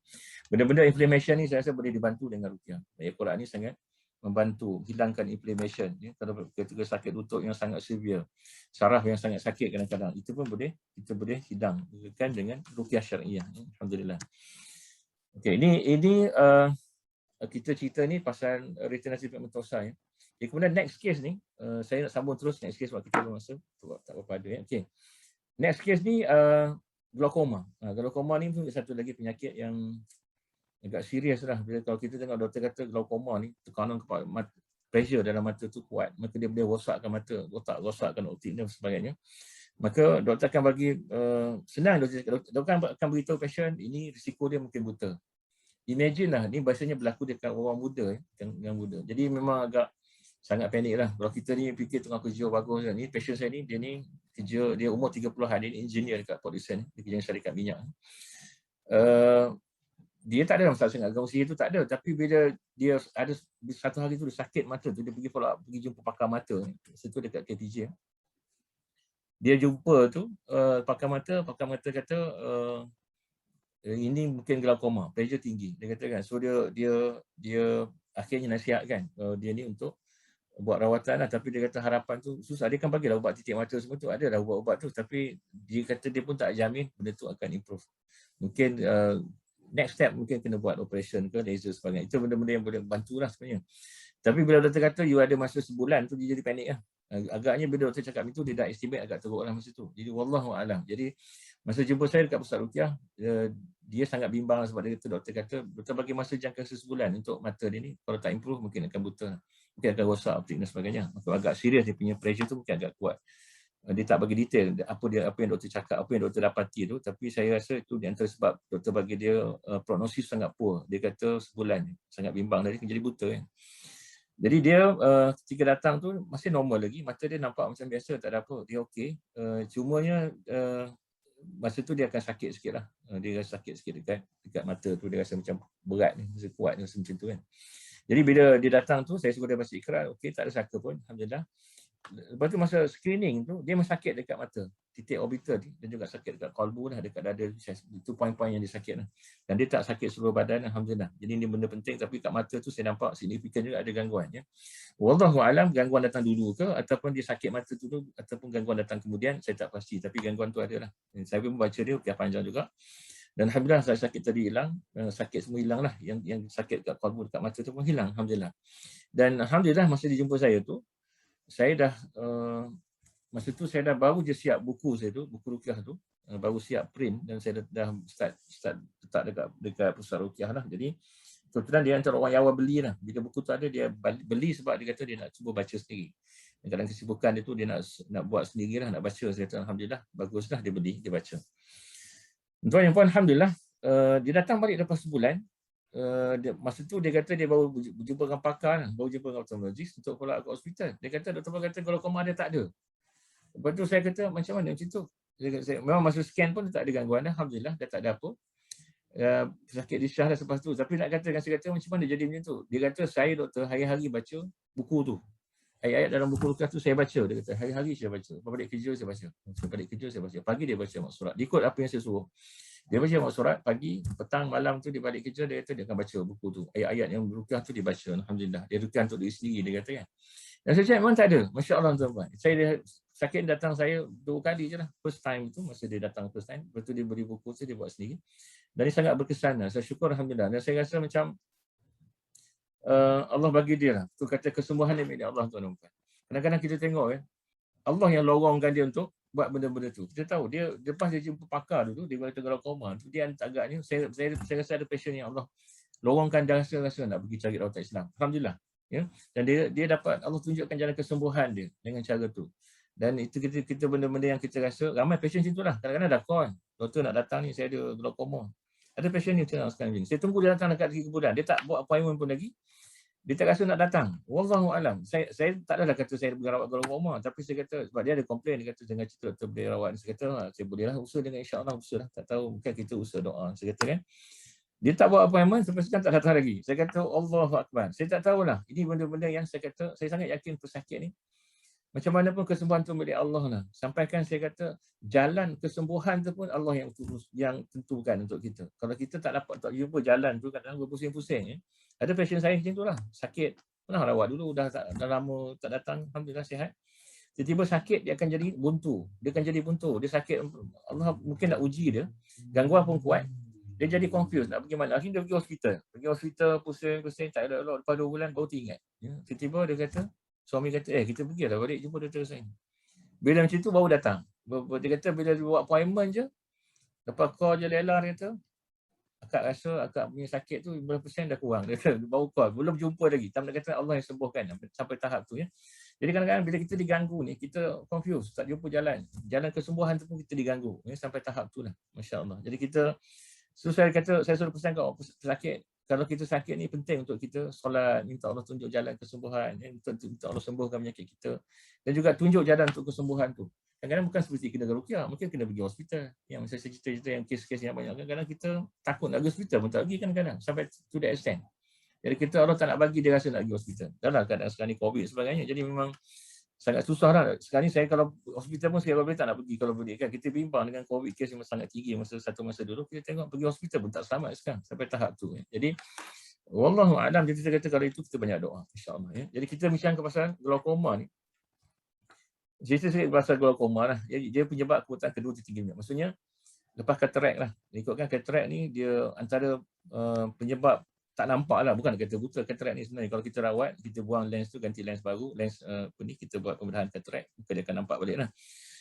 Benda-benda inflammation ni saya rasa boleh dibantu dengan ruqyah. Ayat Quran ni sangat membantu hilangkan inflammation. Ya. Kalau kita sakit lutut yang sangat severe, saraf yang sangat sakit kadang-kadang, itu pun kita boleh hilangkan dengan ruqyah syariah. Ya. Alhamdulillah. Okey, ini kita cerita ni pasal retinitis pigmentosa ya. Okay, kemudian next case ni, saya nak sambung terus next case sebab kita belum masa, tak apa ada ya. Okey. Next case ni glaukoma. Glaukoma ni pun satu lagi penyakit yang agak serius lah. Bila kalau kita tengok doktor kata glaukoma ni, tekanan kepada pressure dalam mata tu kuat, maka dia boleh rosakkan mata, rosakkan optik dan sebagainya. Maka doktor akan bagi senang, doktor akan beritahu pasien ini risiko dia mungkin buta. Imagine lah, ni biasanya berlaku dekat orang muda yang muda. Jadi memang agak sangat panik lah. Kalau kita ni fikir tengah kerja bagus kan. Ni pasien saya ni, dia ni kerja, dia umur 30-an, dia ni engineer dekat Port Dickson, dia kerja syarikat minyak. dia tak ada masalah sangat gangguan sihir tu, tak ada. Tapi bila dia ada satu hari tu dia sakit mata tu, dia pergi follow up, pergi jumpa pakar mata situ dekat KTJ. Dia jumpa tu pakar mata kata ini mungkin glaukoma, pressure tinggi. Dia kata kan, so dia akhirnya nasihatkan dia ni untuk buat rawatan lah, tapi dia kata harapan tu susah. Dia kan bagilah ubat titik mata semua tu, ada dah ubat-ubat tu, tapi dia kata dia pun tak jamin benda tu akan improve. Mungkin next step mungkin kena buat operation ke laser sebagainya. Itu benda-benda yang boleh bantu lah sebenarnya. Tapi bila doktor kata you ada masa sebulan tu, dia jadi panik lah. Agaknya bila doktor cakap itu, dia dah estimate agak teruk lah masa tu. Jadi wallahualam. Jadi masa jumpa saya dekat Pusat Ruqyah, dia sangat bimbang lah sebab dia kata, doktor kata doktor bagi masa jangka sebulan untuk mata dia ni. Kalau tak improve mungkin akan buta, mungkin akan rosak optik dan sebagainya. Maka agak serius dia punya pressure tu, mungkin agak kuat. Dia tak bagi detail apa yang doktor cakap, apa yang doktor dapati tu, tapi saya rasa itu di antara sebab doktor bagi dia prognosis sangat poor. Dia kata sebulan, sangat bimbang, dia jadi buta kan. Jadi dia ketika datang tu masih normal lagi, mata dia nampak macam biasa, tak ada apa, dia okey. Cumanya masa tu dia akan sakit sikit lah. Dia rasa sakit sikit dekat mata tu, dia rasa macam berat ni, rasa kuat ni, rasa macam tu kan. Jadi bila dia datang tu, saya suruh dia baca Iqra, okey, tak ada saka pun, alhamdulillah. Lepas tu masa screening tu, dia masih sakit dekat mata, titik orbital ni, dan juga sakit dekat kolbu lah, dekat dada. Itu poin-poin yang dia sakit lah. Dan dia tak sakit seluruh badan, alhamdulillah. Jadi ini benda penting, tapi kat mata tu saya nampak signifikan juga ada gangguan ya. Wallahualam gangguan datang dulu ke, ataupun dia sakit mata tu dulu, ataupun gangguan datang kemudian, saya tak pasti. Tapi gangguan tu ada lah. Saya pun baca dia, panjang juga. Dan alhamdulillah saya sakit tadi hilang, sakit semua hilang lah. Yang sakit kat kolbu, dekat mata tu pun hilang, alhamdulillah. Dan alhamdulillah masa dia jumpa saya tu, saya dah masa tu saya dah baru je siap buku saya tu, buku ruqyah tu, baru siap print, dan saya dah start letak dekat Pusat Ruqyah lah. Jadi kebetulan dia antara orang yang awal beli lah. Bila buku tu ada, dia beli sebab dia kata dia nak cuba baca sendiri. Dan dalam kesibukan dia tu, dia nak buat sendiri lah, nak baca. Saya kata alhamdulillah, baguslah dia beli, dia baca. Tuan yang puan, alhamdulillah, dia datang balik lepas sebulan. Masa tu dia kata dia baru berjumpa dengan pakar, baru jumpa dengan ophthalmologist untuk follow up ke hospital. Dia kata doktor kata glaukoma dia tak ada. Lepas tu saya kata macam mana macam tu? Memang masa scan pun dia tak ada gangguan dah, alhamdulillah, dia tak ada apa. Sakit discharge dah lepas tu. Tapi nak kata macam mana jadi macam tu? Dia kata saya doktor hari-hari baca buku tu. Ayat-ayat dalam buku ruqyah tu saya baca. Dia kata hari-hari saya baca. Balik kerja saya baca. Balik kerja saya baca. Pagi dia baca mak surat. Dia ikut apa yang saya suruh. Dia baca mak surat pagi, petang, malam tu dia balik kerja, dia kata dia akan baca buku tu. Ayat-ayat yang ruqyah tu dia baca, alhamdulillah. Dia ruqyah untuk diri sendiri, dia kata kan. Dan saya cakap memang tak ada. Masya-Allah tuan-tuan. Saya sakit datang saya 2 kali je lah. First time tu masa dia datang first time, lepas tu dia beri buku tu dia buat sendiri. Dan dia sangat berkesan lah. Saya syukur alhamdulillah. Dan saya rasa macam Allah bagi dia lah. Tu kata kesembuhan ni milik Allah tuan-tuan. Kadang-kadang kita tengok Allah yang lorongkan dia untuk buat benda-benda tu. Kita tahu dia lepas dia jumpa pakar dulu, dia kata glaukoma tu, dia agaknya saya rasa ada passion yang Allah lorongkan dan rasa nak pergi cari rawatan Islam. Alhamdulillah. Ya. Dan dia dapat Allah tunjukkan jalan kesembuhan dia dengan cara tu. Dan itu kita benda-benda yang kita rasa ramai passion macam itulah. Kadang-kadang dah call, doktor nak datang ni, saya ada glaukoma. Ada passion ni sekarang ni. Saya tunggu dia datang dekat 3 bulan. Dia tak buat appointment pun lagi. Dia tak rasa nak datang. Wallahualam. Saya tak adalah kata saya boleh rawat glaukoma, tapi saya kata sebab dia ada komplain, dia kata jangan cerita doktor boleh rawat. Saya kata saya bolehlah usaha dengan insya-Allah usahalah. Tak tahu mungkin kita usaha doa. Saya kata kan. Dia tak buat appointment sampai sekarang tak datang lagi. Saya kata Allahu akbar. Saya tak tahulah. Ini benda-benda yang saya kata saya sangat yakin pesakit ni macam mana pun kesembuhan tu milik Allah lah. Sampaikan saya kata jalan kesembuhan tu pun Allah yang tentukan untuk kita. Kalau kita tak dapat jumpa jalan tu, kadang-kadang berpusing-pusing. Ada pasien saya macam tu lah. Sakit. Pernah rawat dulu. Dah lama tak datang. Alhamdulillah sihat. Tiba-tiba sakit dia akan jadi buntu. Dia sakit. Allah mungkin nak uji dia. Gangguan pun kuat. Dia jadi confused. Nak pergi mana. Akhirnya dia pergi hospital. Pusing-pusing. Tak ada Allah. Lepas 2 bulan baru teringat. Tiba-tiba dia kata, suami kata, kita pergi lah balik jumpa doktor saya. Bila macam tu baru datang. Dia kata bila dia buat appointment je, lepas call je Lela, dia kata, akak rasa akak punya sakit tu 50% dah kurang. Dia kata, baru call. Belum jumpa lagi. Tak nak kata Allah yang sembuhkan sampai tahap tu ya. Jadi kadang-kadang bila kita diganggu ni, kita confused. Tak jumpa jalan. Jalan kesembuhan tu pun kita diganggu. Sampai tahap tu lah. Masya Allah. Jadi kita, saya suruh pesan kat orang pesakit, kalau kita sakit ni penting untuk kita solat, minta Allah tunjuk jalan kesembuhan, minta Allah sembuhkan penyakit kita. Dan juga tunjuk jalan untuk kesembuhan tu. Kadang-kadang bukan seperti kena ruqyah, mungkin kena pergi hospital. Yang saya cerita-cerita yang kes-kes yang banyak, kadang-kadang kita takut nak pergi hospital pun tak pergi kadang-kadang, sampai to the extent. Jadi kita Allah tak nak bagi, dia rasa nak pergi hospital. Dalam keadaan sekarang ni COVID sebagainya, jadi memang sangat susah lah. Sekarang ni saya kalau hospital pun saya tak nak pergi kalau boleh kan. Kita bimbang dengan COVID kes yang sangat tinggi satu masa dulu. Kita tengok pergi hospital pun tak selamat sekarang sampai tahap tu. Jadi wallahu a'lam, jadi kita kata kalau itu kita banyak doa insya-Allah ya. Jadi kita bincang pasal glaukoma ni. Cerita sikit pasal glaukoma lah. Jadi dia penyebab kekuatan kedua tertinggi. Maksudnya lepas katarak lah. Ikutkan katarak ni dia antara penyebab tak nampak lah, bukan kata buta. Katarak ni sebenarnya kalau kita rawat, kita buang lens tu, ganti lens baru, lens kita buat pembedahan katarak, maka dia akan nampak balik lah.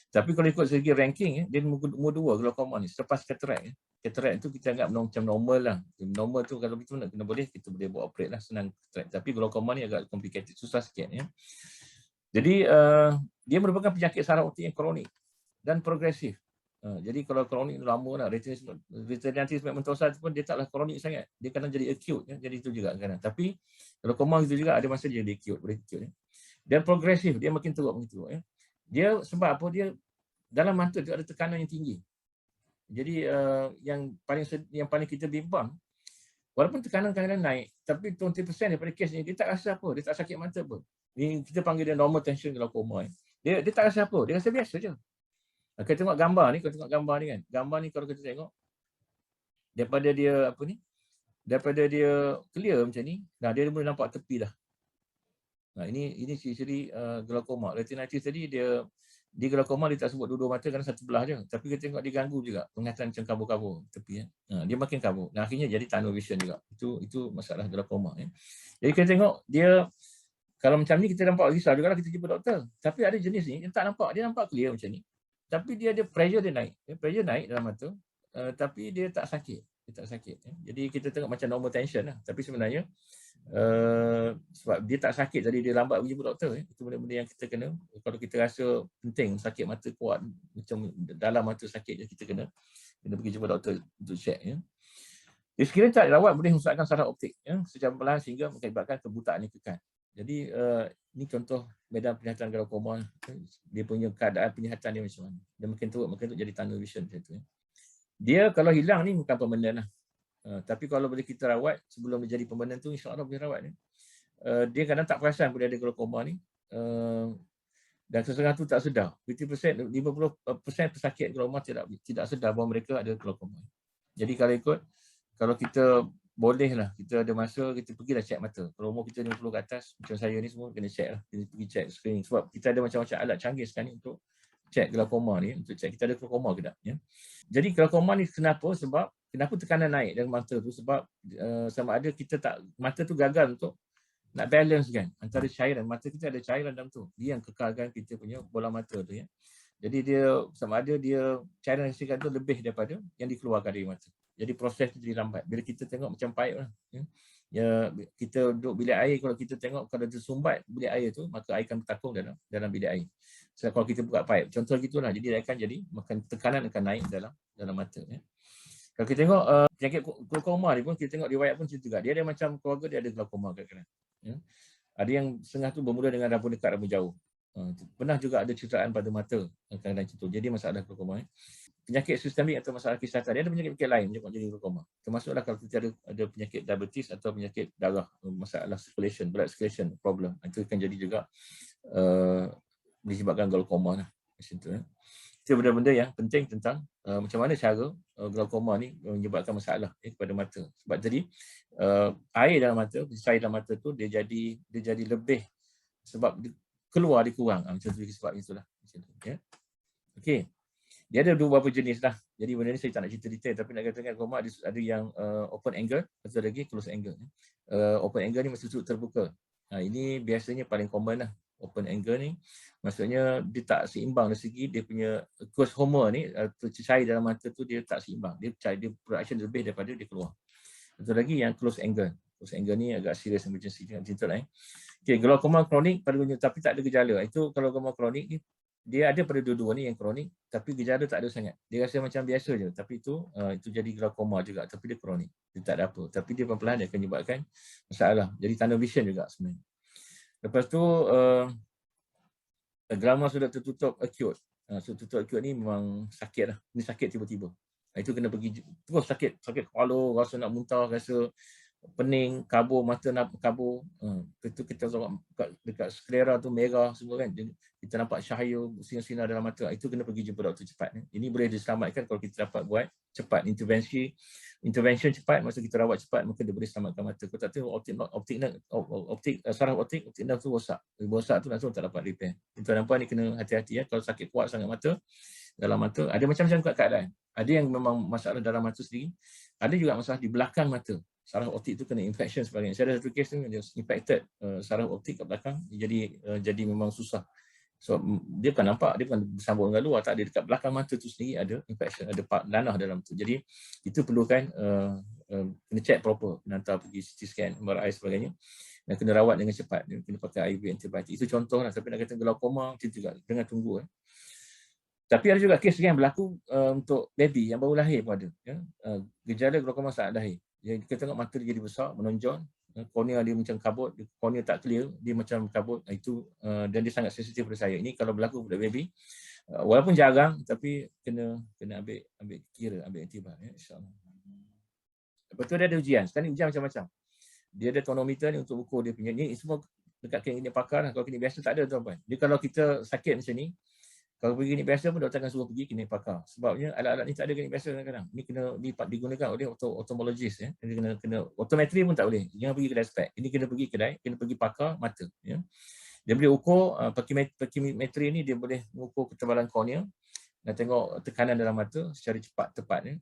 Tapi kalau ikut segi ranking, dia nombor 2 glaukoma ni, selepas katarak. Katarak tu kita anggap macam normal lah. Normal tu kalau kita nak kena boleh, kita boleh buat operate lah, senang katarak. Tapi glaukoma ni agak complicated, susah sikit ya. Jadi dia merupakan penyakit saraf optik yang kronik dan progresif. Jadi kalau kronik lama lah, retinitis pigmentosa pun dia taklah kronik sangat. Dia kadang jadi acute ya. Jadi itu juga kadang. Tapi glaukoma itu juga ada masa dia jadi acute, boleh acute ya. Dan progresif, dia makin teruk ya. Dia sebab apa? Dia dalam mata tu ada tekanan yang tinggi. Jadi yang paling kita bimbang, walaupun tekanan kadang-kadang naik, tapi 20% daripada kes ni dia tak rasa apa, dia tak sakit mata pun. Ni kita panggil dia normal tension glaukoma. Dia tak rasa apa, dia rasa biasa je. Kita tengok gambar ni, kan. Gambar ni kalau kita tengok daripada dia daripada dia clear macam ni, dia boleh nampak tepi dah. Ini ciri glaukoma. Retinitis tadi dia di glaukoma dia tak sebut dua-dua mata kerana satu belah je. Tapi kita tengok dia ganggu juga penglihatan macam kabur-kabur tepi ya. Dia makin kabur. Akhirnya jadi tunnel vision juga. Itu masalah glaukoma ya. Jadi kita tengok dia kalau macam ni kita nampak risau juga lah kita jumpa doktor. Tapi ada jenis ni yang tak nampak, dia nampak clear macam ni. Tapi dia ada pressure dia naik. Pressure naik dalam mata. Tapi dia tak sakit. Ya. Jadi kita tengok macam normal tension lah. Tapi sebenarnya sebab dia tak sakit tadi dia lambat pergi jumpa doktor ya. Itu benda-benda yang kita kena, kalau kita rasa penting sakit mata kuat macam dalam mata sakit je, kita kena pergi jumpa doktor untuk check ya. Jadi sekiranya tak dirawat boleh merosakkan saraf optik ya, secara perlahan sehingga mengakibatkan kebutaan yang kekal. Jadi ini contoh medan penglihatan glaukoma, dia punya keadaan penglihatan dia macam mana. Dia makin teruk jadi tunnel vision macam tu ya. Dia kalau hilang ni bukan permanen lah. Tapi kalau boleh kita rawat sebelum dia jadi permanen tu, insya-Allah boleh rawat dia. Dia kadang tak perasan pun dia ada glaukoma ni. Dan sesetengah tu tak sedar. 50% pesakit glaukoma tidak sedar bahawa mereka ada glaukoma. Jadi kalau kita boleh lah, kita ada masa, kita pergilah check mata. Kalau umur kita 50 ke atas, macam saya ni semua kena check lah. Kita pergi check screening. Sebab kita ada macam-macam alat canggih sekarang ni untuk check glaukoma ni, untuk check kita ada glaukoma ke tak. Ya. Jadi glaukoma ni kenapa tekanan naik dalam mata tu? Sebab sama ada kita mata tu gagal untuk nak balance kan antara cairan. Mata kita ada cairan dalam tu. Dia yang kekalkan kita punya bola mata tu ya. Jadi dia sama ada dia cairan yang tu lebih daripada yang dikeluarkan dari mata. Jadi proses tu jadi lambat. Bila kita tengok macam pipe lah. Ya, kita duduk bilik air, kalau kita tengok kalau tersumbat bilik air tu, maka air akan bertakung dalam bilik air. So, kalau kita buka pipe, contoh gitulah. Jadi dia akan jadi tekanan akan naik dalam mata ya. Kalau kita tengok penyakit glaukoma ni pun, kita tengok riwayat pun juga. Dia ada macam keluarga dia ada glaukoma kadang-kadang. Ya. Ada yang setengah tu bermula dengan rambut dekat, rambut jauh. Pernah juga ada cederaan pada mata kadang-kadang macam tu. Jadi masalah glaukoma. Penyakit sistemik atau masalah kesihatan, dia ada penyakit lain menyebabkan jadi glaukoma. Termasuklah kalau kita ada penyakit diabetes atau penyakit darah, masalah circulation, blood circulation problem. Itu akan jadi juga disebabkan glaukoma lah. Macam tu. Itu benda-benda yang penting tentang macam mana cara glaukoma ni menyebabkan masalah kepada mata. Sebab tadi air dalam mata, air dalam mata tu dia jadi lebih sebab keluar dia kurang. Macam tu sebab itulah. Macam tu, ya. Okey. Dia ada beberapa jenis lah. Jadi benda ni saya tak nak cerita detail, tapi nak katakan glaukoma ada yang open angle, satu lagi close angle. Open angle ni maksud terbuka. Ini biasanya paling common lah. Open angle ni maksudnya dia tak seimbang dari segi dia punya growth hormone ni, cahaya dalam mata tu dia tak seimbang. Dia production lebih daripada dia keluar. Satu lagi yang close angle. Close angle ni agak serious emergency macam tu lah. Okey, glaukoma kronik pada tapi tak ada gejala. Itu kalau glaukoma kronik ni dia ada pada dua-dua ni yang kronik, tapi gejala tak ada sangat. Dia rasa macam biasa je, tapi itu jadi glaukoma juga, tapi dia kronik. Dia tak ada apa. Tapi dia pelan-pelan dia akan menyebabkan masalah. Jadi tunnel vision juga sebenarnya. Lepas tu glama sudah tertutup acute. So tertutup acute ni memang sakit lah. Ini sakit tiba-tiba. Itu kena pergi terus sakit kepala, rasa nak muntah, rasa pening, kabur, mata nak kabur. Itu kita tengok dekat sklera tu merah semua kan. Kita nampak cahaya sinar-sinar dalam mata. Itu kena pergi jumpa doktor cepat. Ini boleh diselamatkan kalau kita dapat buat cepat intervention cepat, masa kita rawat cepat, maka dia boleh selamatkan mata. Kalau tak tu saraf optik nerve tu rosak. Rosak tu langsung tak dapat repair. Kita nampak ni kena hati-hati ya. Kalau sakit kuat sangat mata, dalam mata, ada macam-macam keadaan. Ada yang memang masalah dalam mata sendiri, ada juga masalah di belakang mata. Saraf optik tu kena infection sebagainya. Saya ada satu kes tu, dia infected saraf optik kat belakang, jadi memang susah. So dia bukan nampak, dia bukan bersambung dengan luar, tak ada, dekat belakang mata tu sendiri ada infection, ada nanah dalam tu. Jadi itu perlukan kena check proper, kena hantar pergi CT scan, MRI sebagainya, dan kena rawat dengan cepat, kena pakai IV antibiotik. Itu contoh lah. Tapi nak kata glaukoma macam juga, dengan tunggu. Tapi ada juga kes yang berlaku untuk baby yang baru lahir pun ada. Ya. Gejala glaukoma saat lahir. Jadi kita tengok mata dia jadi besar, menonjol, kornea dia macam kabut, kornea tak clear, dia macam kabut. Itu dan dia sangat sensitif pada saya. Ini kalau berlaku pada baby, walaupun jarang, tapi kena ambil kira, ambil iktibar, ya, insya-Allah. Lepas tu dia ada ujian. Sekarang ni ujian macam-macam. Dia ada tonometer ni untuk ukur dia punya. Ni semua dekat klinik pakar lah. Kalau klinik biasa tak ada tuan-tuan. Dia kalau kita sakit macam ni, kalau pergi klinik biasa pun doktor akan suruh pergi klinik pakar. Sebabnya alat-alat ni tak ada klinik biasa kadang-kadang. Ni kena digunakan oleh ophthalmologist ya. Dia kena optometri pun tak boleh. Jangan pergi kedai spek. Ini kena pergi kedai, kena pergi pakar mata ya. Dia boleh ukur pakimetri ni, dia boleh mengukur ketebalan kornea dan tengok tekanan dalam mata secara cepat, tepat ya.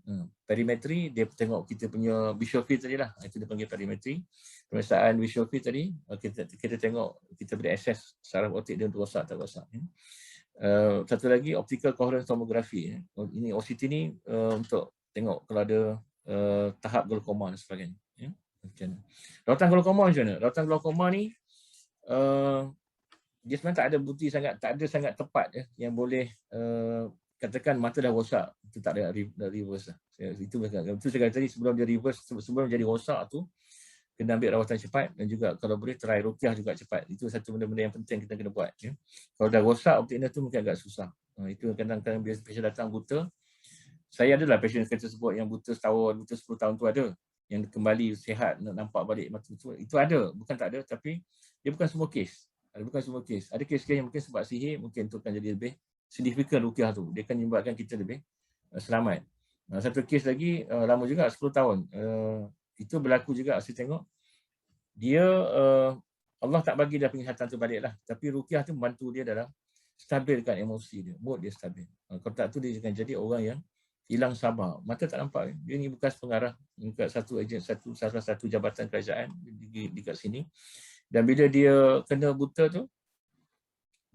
Perimetri dia tengok kita punya visual field tadi lah. Itu dia panggil perimetri. Pemeriksaan visual field tadi kita tengok, kita boleh access saraf optik dia untuk rosak tak rosak ya. Satu lagi optical coherence tomography. Ini OCT ni untuk tengok kalau ada tahap glaukoma dan sebagainya. Ya. Rawatan glaukoma macam mana? Rawatan glaukoma ni dia sebenarnya tak ada bukti sangat, tak ada sangat tepat ya, yang boleh katakan mata dah rosak, itu tak ada reverse lah. Itu saya kata tadi, sebelum dia reverse, sebelum jadi rosak tu kena ambil rawatan cepat, dan juga kalau boleh try ruqyah juga cepat. Itu satu benda-benda yang penting kita kena buat ya. Kalau dah rosak optik nerve tu mungkin agak susah. Itu kadang-kadang bila pasien datang buta, saya adalah pasien tersebut yang buta setahun, buta 10 tahun tu ada, yang kembali sihat, nak nampak balik mata tu, itu ada, bukan tak ada, tapi dia bukan semua kes. Bukan semua kes. Ada kes-kes yang mungkin sebab sihir, mungkin tu akan jadi lebih signifikan ruqyah tu. Dia akan menyebabkan kita lebih selamat. Satu kes lagi lama juga, 10 tahun. Itu berlaku juga, saya tengok. Dia, Allah tak bagi dia penglihatan tu balik lah. Tapi ruqyah tu membantu dia dalam stabilkan emosi dia. Mood dia stabil. Kalau tak tu dia akan jadi orang yang hilang sabar. Mata tak nampak. Dia ni bekas pengarah dekat salah satu jabatan kerajaan dekat sini. Dan bila dia kena buta tu,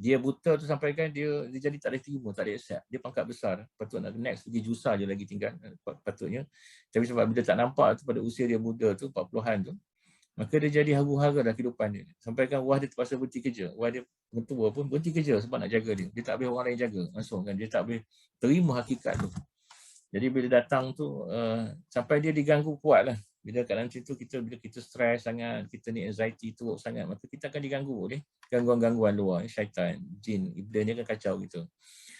dia buta tu sampai kan dia jadi tak boleh terima, tak boleh accept. Dia pangkat besar, patut nak next pergi jusa je lagi tinggal patutnya. Tapi sebab bila tak nampak tu pada usia dia muda tu, 40-an tu, maka dia jadi haru-hara dalam kehidupan dia. Sampai kan wah dia terpaksa berhenti kerja. Wah dia mentua pun berhenti kerja sebab nak jaga dia. Dia tak boleh orang lain jaga langsung kan. Dia tak boleh terima hakikat tu. Jadi bila datang tu, sampai dia diganggu kuat lah. Bila kat dalam situ bila kita stres sangat, kita ni anxiety teruk sangat, maka kita akan diganggu oleh gangguan-gangguan luar, syaitan, jin, iblis ni akan kacau kita.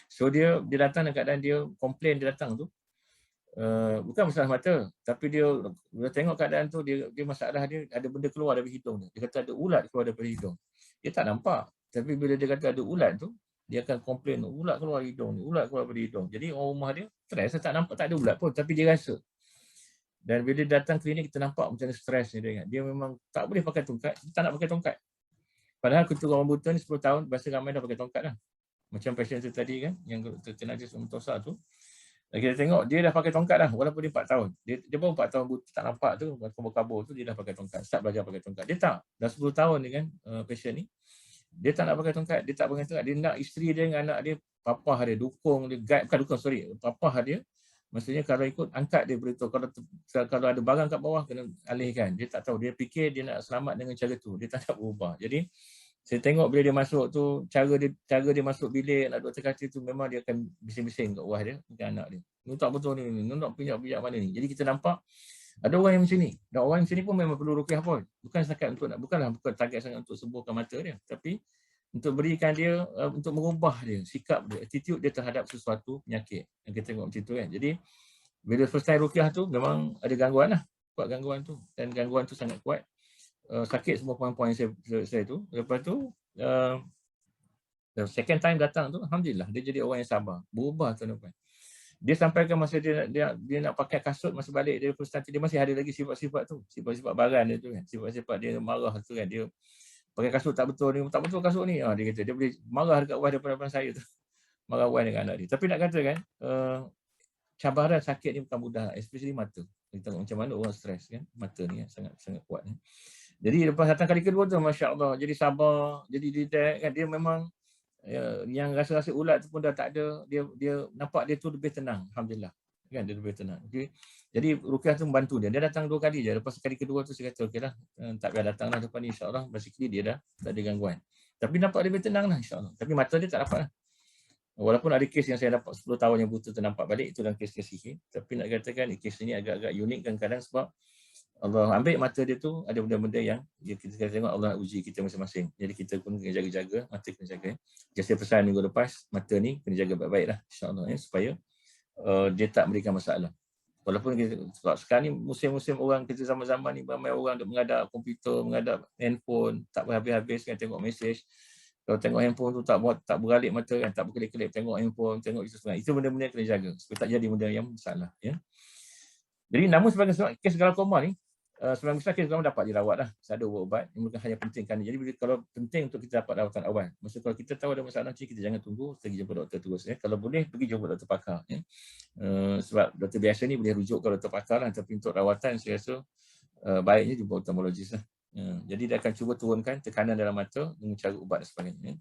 So dia datang dalam keadaan dia komplain, dia datang tu, bukan masalah mata, tapi dia tengok keadaan tu, dia masalah dia ada benda keluar dari hidung dia. Dia kata ada ulat keluar daripada hidung. Dia tak nampak. Tapi bila dia kata ada ulat tu, dia akan komplain, ulat keluar dari hidung ni, ulat keluar daripada hidung. Jadi orang rumah dia stres, tak nampak, tak ada ulat pun, tapi dia rasa. Dan bila dia datang klinik, kita nampak macam mana stres ni dia. Dia memang tak boleh pakai tongkat, dia tak nak pakai tongkat. Padahal ketua orang buta ni 10 tahun, biasa ramai dah pakai tongkat lah. Macam pasien tu tadi kan, yang terkena jenis mentosa tu. Dan kita tengok, dia dah pakai tongkat dah, walaupun dia 4 tahun. Dia baru 4 tahun buta, tak nampak tu, kabur-kabur tu, dia dah pakai tongkat. Start belajar pakai tongkat. Dia tak, dah 10 tahun ni kan, pasien ni. Dia tak nak pakai tongkat, dia tak pakai tongkat. Dia nak isteri dia dengan anak dia, papah dia, dukung dia, guide, bukan dukung, sorry, papah dia. Maksudnya kalau ikut, angkat dia beritahu. Kalau ada barang kat bawah, kena alihkan. Dia tak tahu. Dia fikir dia nak selamat dengan cara tu. Dia tak nak berubah. Jadi, Saya tengok bila dia masuk tu, cara dia masuk bilik, nak doktor kata tu memang dia akan bising-bising kat wah dia, dengan anak dia. Ni tak betul ni, nak pijak mana ni. Jadi kita nampak ada orang yang macam ni. Dan orang macam ni pun memang perlu ruqyah pun. Bukan setakat untuk bukan target sangat untuk sembuhkan mata dia, tapi untuk berikan dia, untuk merubah dia, sikap dia, attitude dia terhadap sesuatu penyakit. Yang kita tengok macam tu kan. Jadi bila first time ruqyah tu memang ada gangguan lah. Kuat gangguan tu. Dan gangguan tu sangat kuat. Sakit semua poin-poin saya tu. Lepas tu second time datang tu, alhamdulillah dia jadi orang yang sabar, berubah tuan-tuan. Dia sampaikan masa dia nak pakai kasut masa balik dia first time dia masih ada lagi sifat-sifat tu, sifat-sifat baran dia tu kan, sifat-sifat dia marah tu kan, dia pakai kasut tak betul ni, tak betul kasut ni, dia kata dia boleh marah dekat wife depan saya tu, marah wife dengan anak dia. Tapi nak kata kan, cabaran sakit ni bukan mudah, especially mata. Kita tengok macam mana orang stres kan, mata ni kan, sangat kuat kan. Jadi lepas datang kali kedua tu, masya-Allah, jadi sabar, jadi detect kan, dia memang yang rasa-rasa ulat tu pun dah tak ada, dia nampak dia tu lebih tenang, alhamdulillah. Kan dia lebih tenang. Okay. Jadi ruqyah tu membantu dia. Dia datang 2 kali je. Lepas kali kedua tu saya kata okeylah, tak payah datanglah depan ni, insya-Allah basically dia dah tak ada gangguan. Tapi nampak lebih tenang lah, insya-Allah. Tapi mata dia tak dapat lah. Walaupun ada kes yang saya dapat 10 tahun yang buta ternampak balik, itu dalam kes-kes sihir. Tapi nak katakan kes ini agak-agak unik kadang-kadang sebab Allah ambil mata dia tu, ada benda-benda yang kita tengok Allah uji kita masing-masing. Jadi kita pun kena jaga-jaga, mata kena jaga. Jadi saya pesan minggu lepas, mata ni kena jaga baik-baik lah, insya-Allah supaya dia tak berikan masalah. Walaupun sebab sekarang ni musim-musim orang kita zaman-zaman ni ramai orang duk menghadap komputer, menghadap handphone, tak berhabis-habis kan tengok mesej. Kalau tengok handphone tu tak beralik mata kan, tak berkelip-kelip tengok handphone, tengok itu semua. Itu benda-benda yang kena jaga supaya tak jadi benda yang salah ya. Jadi namun sebagai kes glaukoma ni, sebagai besar kes glaukoma dapat dirawat lah. Ada ubat-ubat yang bukan hanya penting kan. Jadi kalau penting untuk kita dapat rawatan awal. Maksud kalau kita tahu ada masalah macam kita jangan tunggu, pergi jumpa doktor terus ya. Kalau boleh pergi jumpa doktor pakar ya. Sebab doktor biasa ni boleh rujuk ke doktor pakar lah, tapi untuk rawatan saya rasa baiknya jumpa ophthalmologist lah. Jadi dia akan cuba turunkan tekanan dalam mata dengan cara ubat dan sebagainya.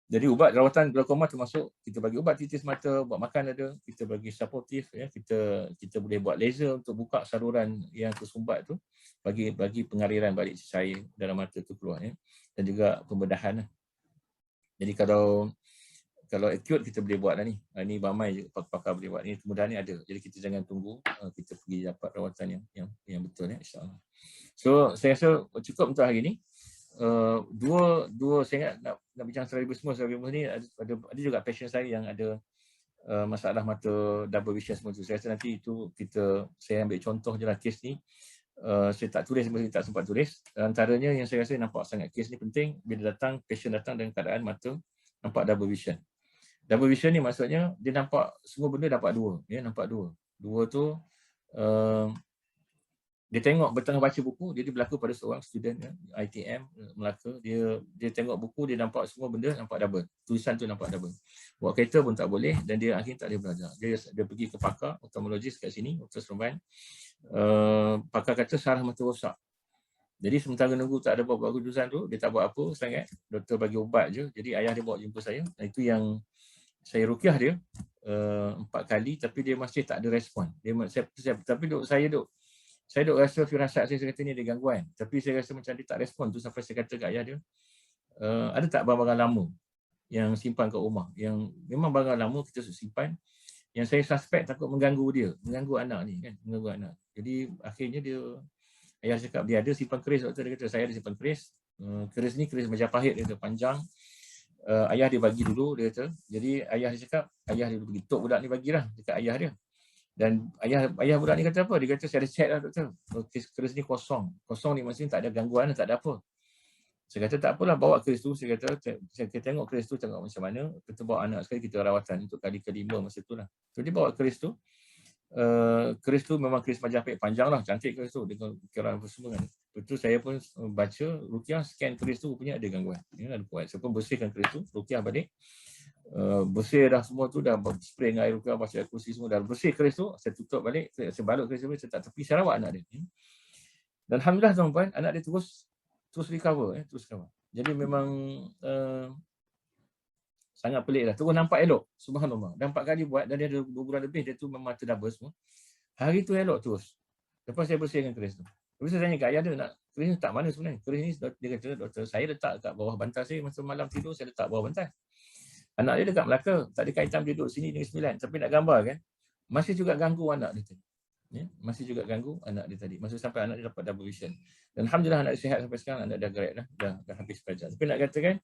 Jadi ubat rawatan glaukoma termasuk kita bagi ubat titis mata, buat makan ada, kita bagi supportif ya, kita boleh buat laser untuk buka saluran yang tersumbat tu, bagi pengaliran balik cahaya dalam mata tu keluar ya. Dan juga pembedahan lah. Jadi kalau acute kita boleh buat lah ni. Ini ramai je pakar boleh buat ni, kemudahan ni ada. Jadi kita jangan tunggu, kita pergi dapat rawatan yang betul ya, insya-Allah. So saya rasa cukup untuk hari ni. Dua saya nak bincang strabismus ni ada juga pasien saya yang ada masalah mata double vision semua tu. Saya rasa nanti itu saya ambil contoh je lah kes ni. Saya tak tulis, tak sempat tulis. Antaranya yang saya rasa nampak sangat kes ni penting bila pasien datang dengan keadaan mata nampak double vision. Double vision ni maksudnya dia nampak semua benda dapat dua, ya, nampak dua. Dua tu dia tengok bertengah baca buku, dia berlaku pada seorang student ya, ITM Melaka, dia tengok buku, dia nampak semua benda nampak double. Tulisan tu nampak double. Buat kereta pun tak boleh dan dia akhirnya tak boleh belajar. Dia pergi ke pakar ophthalmologist kat sini, Dr. Serban. Pakar kata saraf mata rosak. Jadi sementara nunggu tak ada buat keputusan tu, dia tak buat apa sangat. Doktor bagi ubat je. Jadi ayah dia bawa jumpa saya. Itu yang saya ruqyah dia 4 kali tapi dia masih tak ada respon. Saya duk rasa firasat saya kata ni ada gangguan. Tapi saya rasa macam dia tak respon tu sampai saya kata kat ayah dia, ada tak barang-barang lama yang simpan kat rumah? Yang memang barang lama kita simpan. Yang saya suspect takut mengganggu dia, mengganggu anak ni kan, mengganggu anak. Jadi akhirnya ayah cakap dia ada simpan keris. Doktor dia kata saya ada simpan keris. Keris ni keris Majapahit dia panjang. Ayah dia bagi dulu dia kata. Jadi ayah dia cakap, ayah dia pergi tok budak ni bagilah dekat ayah dia. Dan ayah budak ni kata apa? Dia kata saya ada check lah doktor. Keris ni kosong. Kosong ni maksudnya tak ada gangguan, tak ada apa. Saya kata tak apalah, bawa keris tu. Saya kata saya tengok keris tu, tengok macam mana. Kita bawa anak sekali, kita rawatan untuk kali kelima masa tu lah. So dia bawa keris tu. Keris tu memang keris Majapahit panjang lah, cantik keris tu dengan ukiran apa semua kan. Betul saya pun baca ruqyah, scan keris tu rupanya ada gangguan. Ya, ada kuat. Saya pun bersihkan keris tu, ruqyah balik. Bersih dah semua tu, dah spray dengan air ruqyah, baca kursi semua, dah bersih keris tu, saya tutup balik, saya balut keris tu, saya tak tepi, saya rawat anak dia. Dan alhamdulillah tuan-tuan, anak dia terus recover, terus recover. Jadi memang sangat pelik lah. Terus nampak elok. Subhanallah. Dan 4 kali buat dan dia ada 2 bulan lebih dia tu memang mata double semua. Hari tu elok terus. Lepas saya bersihkan keris tu. Lepas saya tanya kat ayah dia, nak keris tak mana sebenarnya. Keris ni dia kata, doktor, saya letak kat bawah bantal saya masa malam tidur, saya letak bawah bantal. Anak dia dekat Melaka, tak ada kaitan dia duduk sini dengan 9. Tapi nak gambar kan, masih juga ganggu anak dia tadi. Ya, masih juga ganggu anak dia tadi. Masa sampai anak dia dapat double vision. Dan Alhamdulillah anak dia sihat sampai sekarang, anak dah great dah habis pelajar. Tapi nak katakan,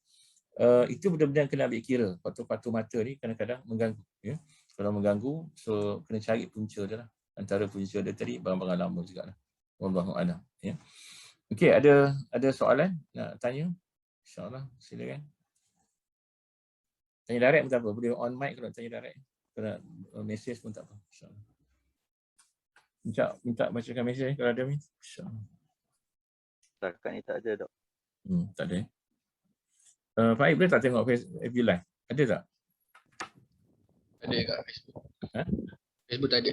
itu benda-benda yang kena ambil kira. Patu-patu mata ni kadang-kadang mengganggu. Ya. Kalau mengganggu, so kena cari punca dia lah. Antara punca dia tadi, barang-barang lama juga lah. Wallahu a'lam. Ya. Okey, ada soalan nak tanya? InsyaAllah, silakan. Tanya direct pun tak apa. Boleh on mic kalau tanya direct. Kalau message pun tak apa. InsyaAllah. Minta bacakan mesej kalau ada, Min. InsyaAllah. Setakat ni tak ada, Dok. Tak ada. Faik, boleh tak tengok FB Live? Ada tak? Ada kat Facebook. Ha? Facebook tak ada.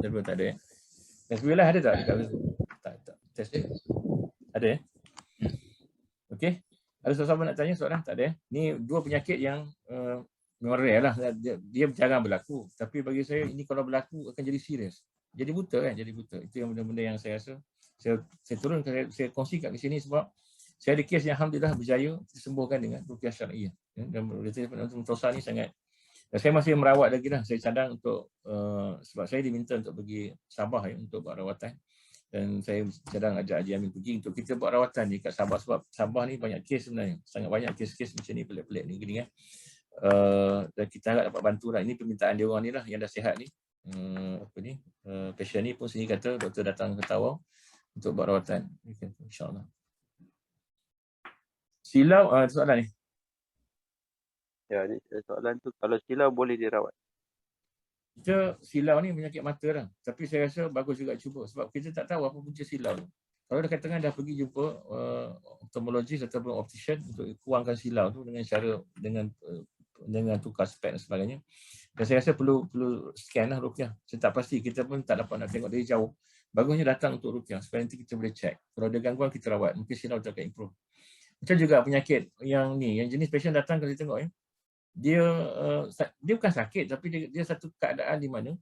Facebook tak ada. FB Live ada tak dekat Facebook? Tak. Test dia. Ada ya? Okey. Ada siapa nak tanya soalan? Tak ada. Ni dua penyakit yang memang rare lah. Dia jarang berlaku. Tapi bagi saya, ini kalau berlaku akan jadi serius. Jadi buta kan? Jadi buta. Itu yang benda-benda yang saya rasa. Saya turun, saya kongsikan di sini sebab saya ada kes yang Alhamdulillah berjaya disembuhkan dengan ruqyah syar'iyah. Dan Penonton Tosa ni sangat, dan saya masih merawat lagi lah. Saya cadang untuk, sebab saya diminta untuk pergi Sabah ya, untuk buat rawatan. Dan saya cadang ajak Haji Amin pergi untuk kita buat rawatan ni kat Sabah. Sebab Sabah ni banyak kes sebenarnya. Sangat banyak kes-kes macam ni, pelik-pelik ni. Gini kan. Dan kita harap dapat bantu lah. Ini permintaan dia orang ni lah yang dah sihat ni. Pasien ni pun sini kata doktor datang ke Tawau untuk buat rawatan. InsyaAllah. Silau, soalan ni. Ya, soalan tu kalau silau boleh dirawat. Kita silau ni penyakit mata lah. Tapi saya rasa bagus juga cuba. Sebab kita tak tahu apa punca silau tu. Kalau dah katakan dah pergi jumpa ophthalmologist ataupun optician untuk kurangkan silau tu dengan cara, dengan tukar spek dan sebagainya. Dan saya rasa perlu scan lah ruqyah. Saya tak pasti, kita pun tak dapat nak tengok dari jauh. Bagusnya datang untuk ruqyah supaya nanti kita boleh check. Kalau ada gangguan kita rawat, mungkin silau tu akan improve. Macam juga penyakit yang ni, yang jenis pasien datang kalau tengok ya. Dia bukan sakit tapi dia satu keadaan di mana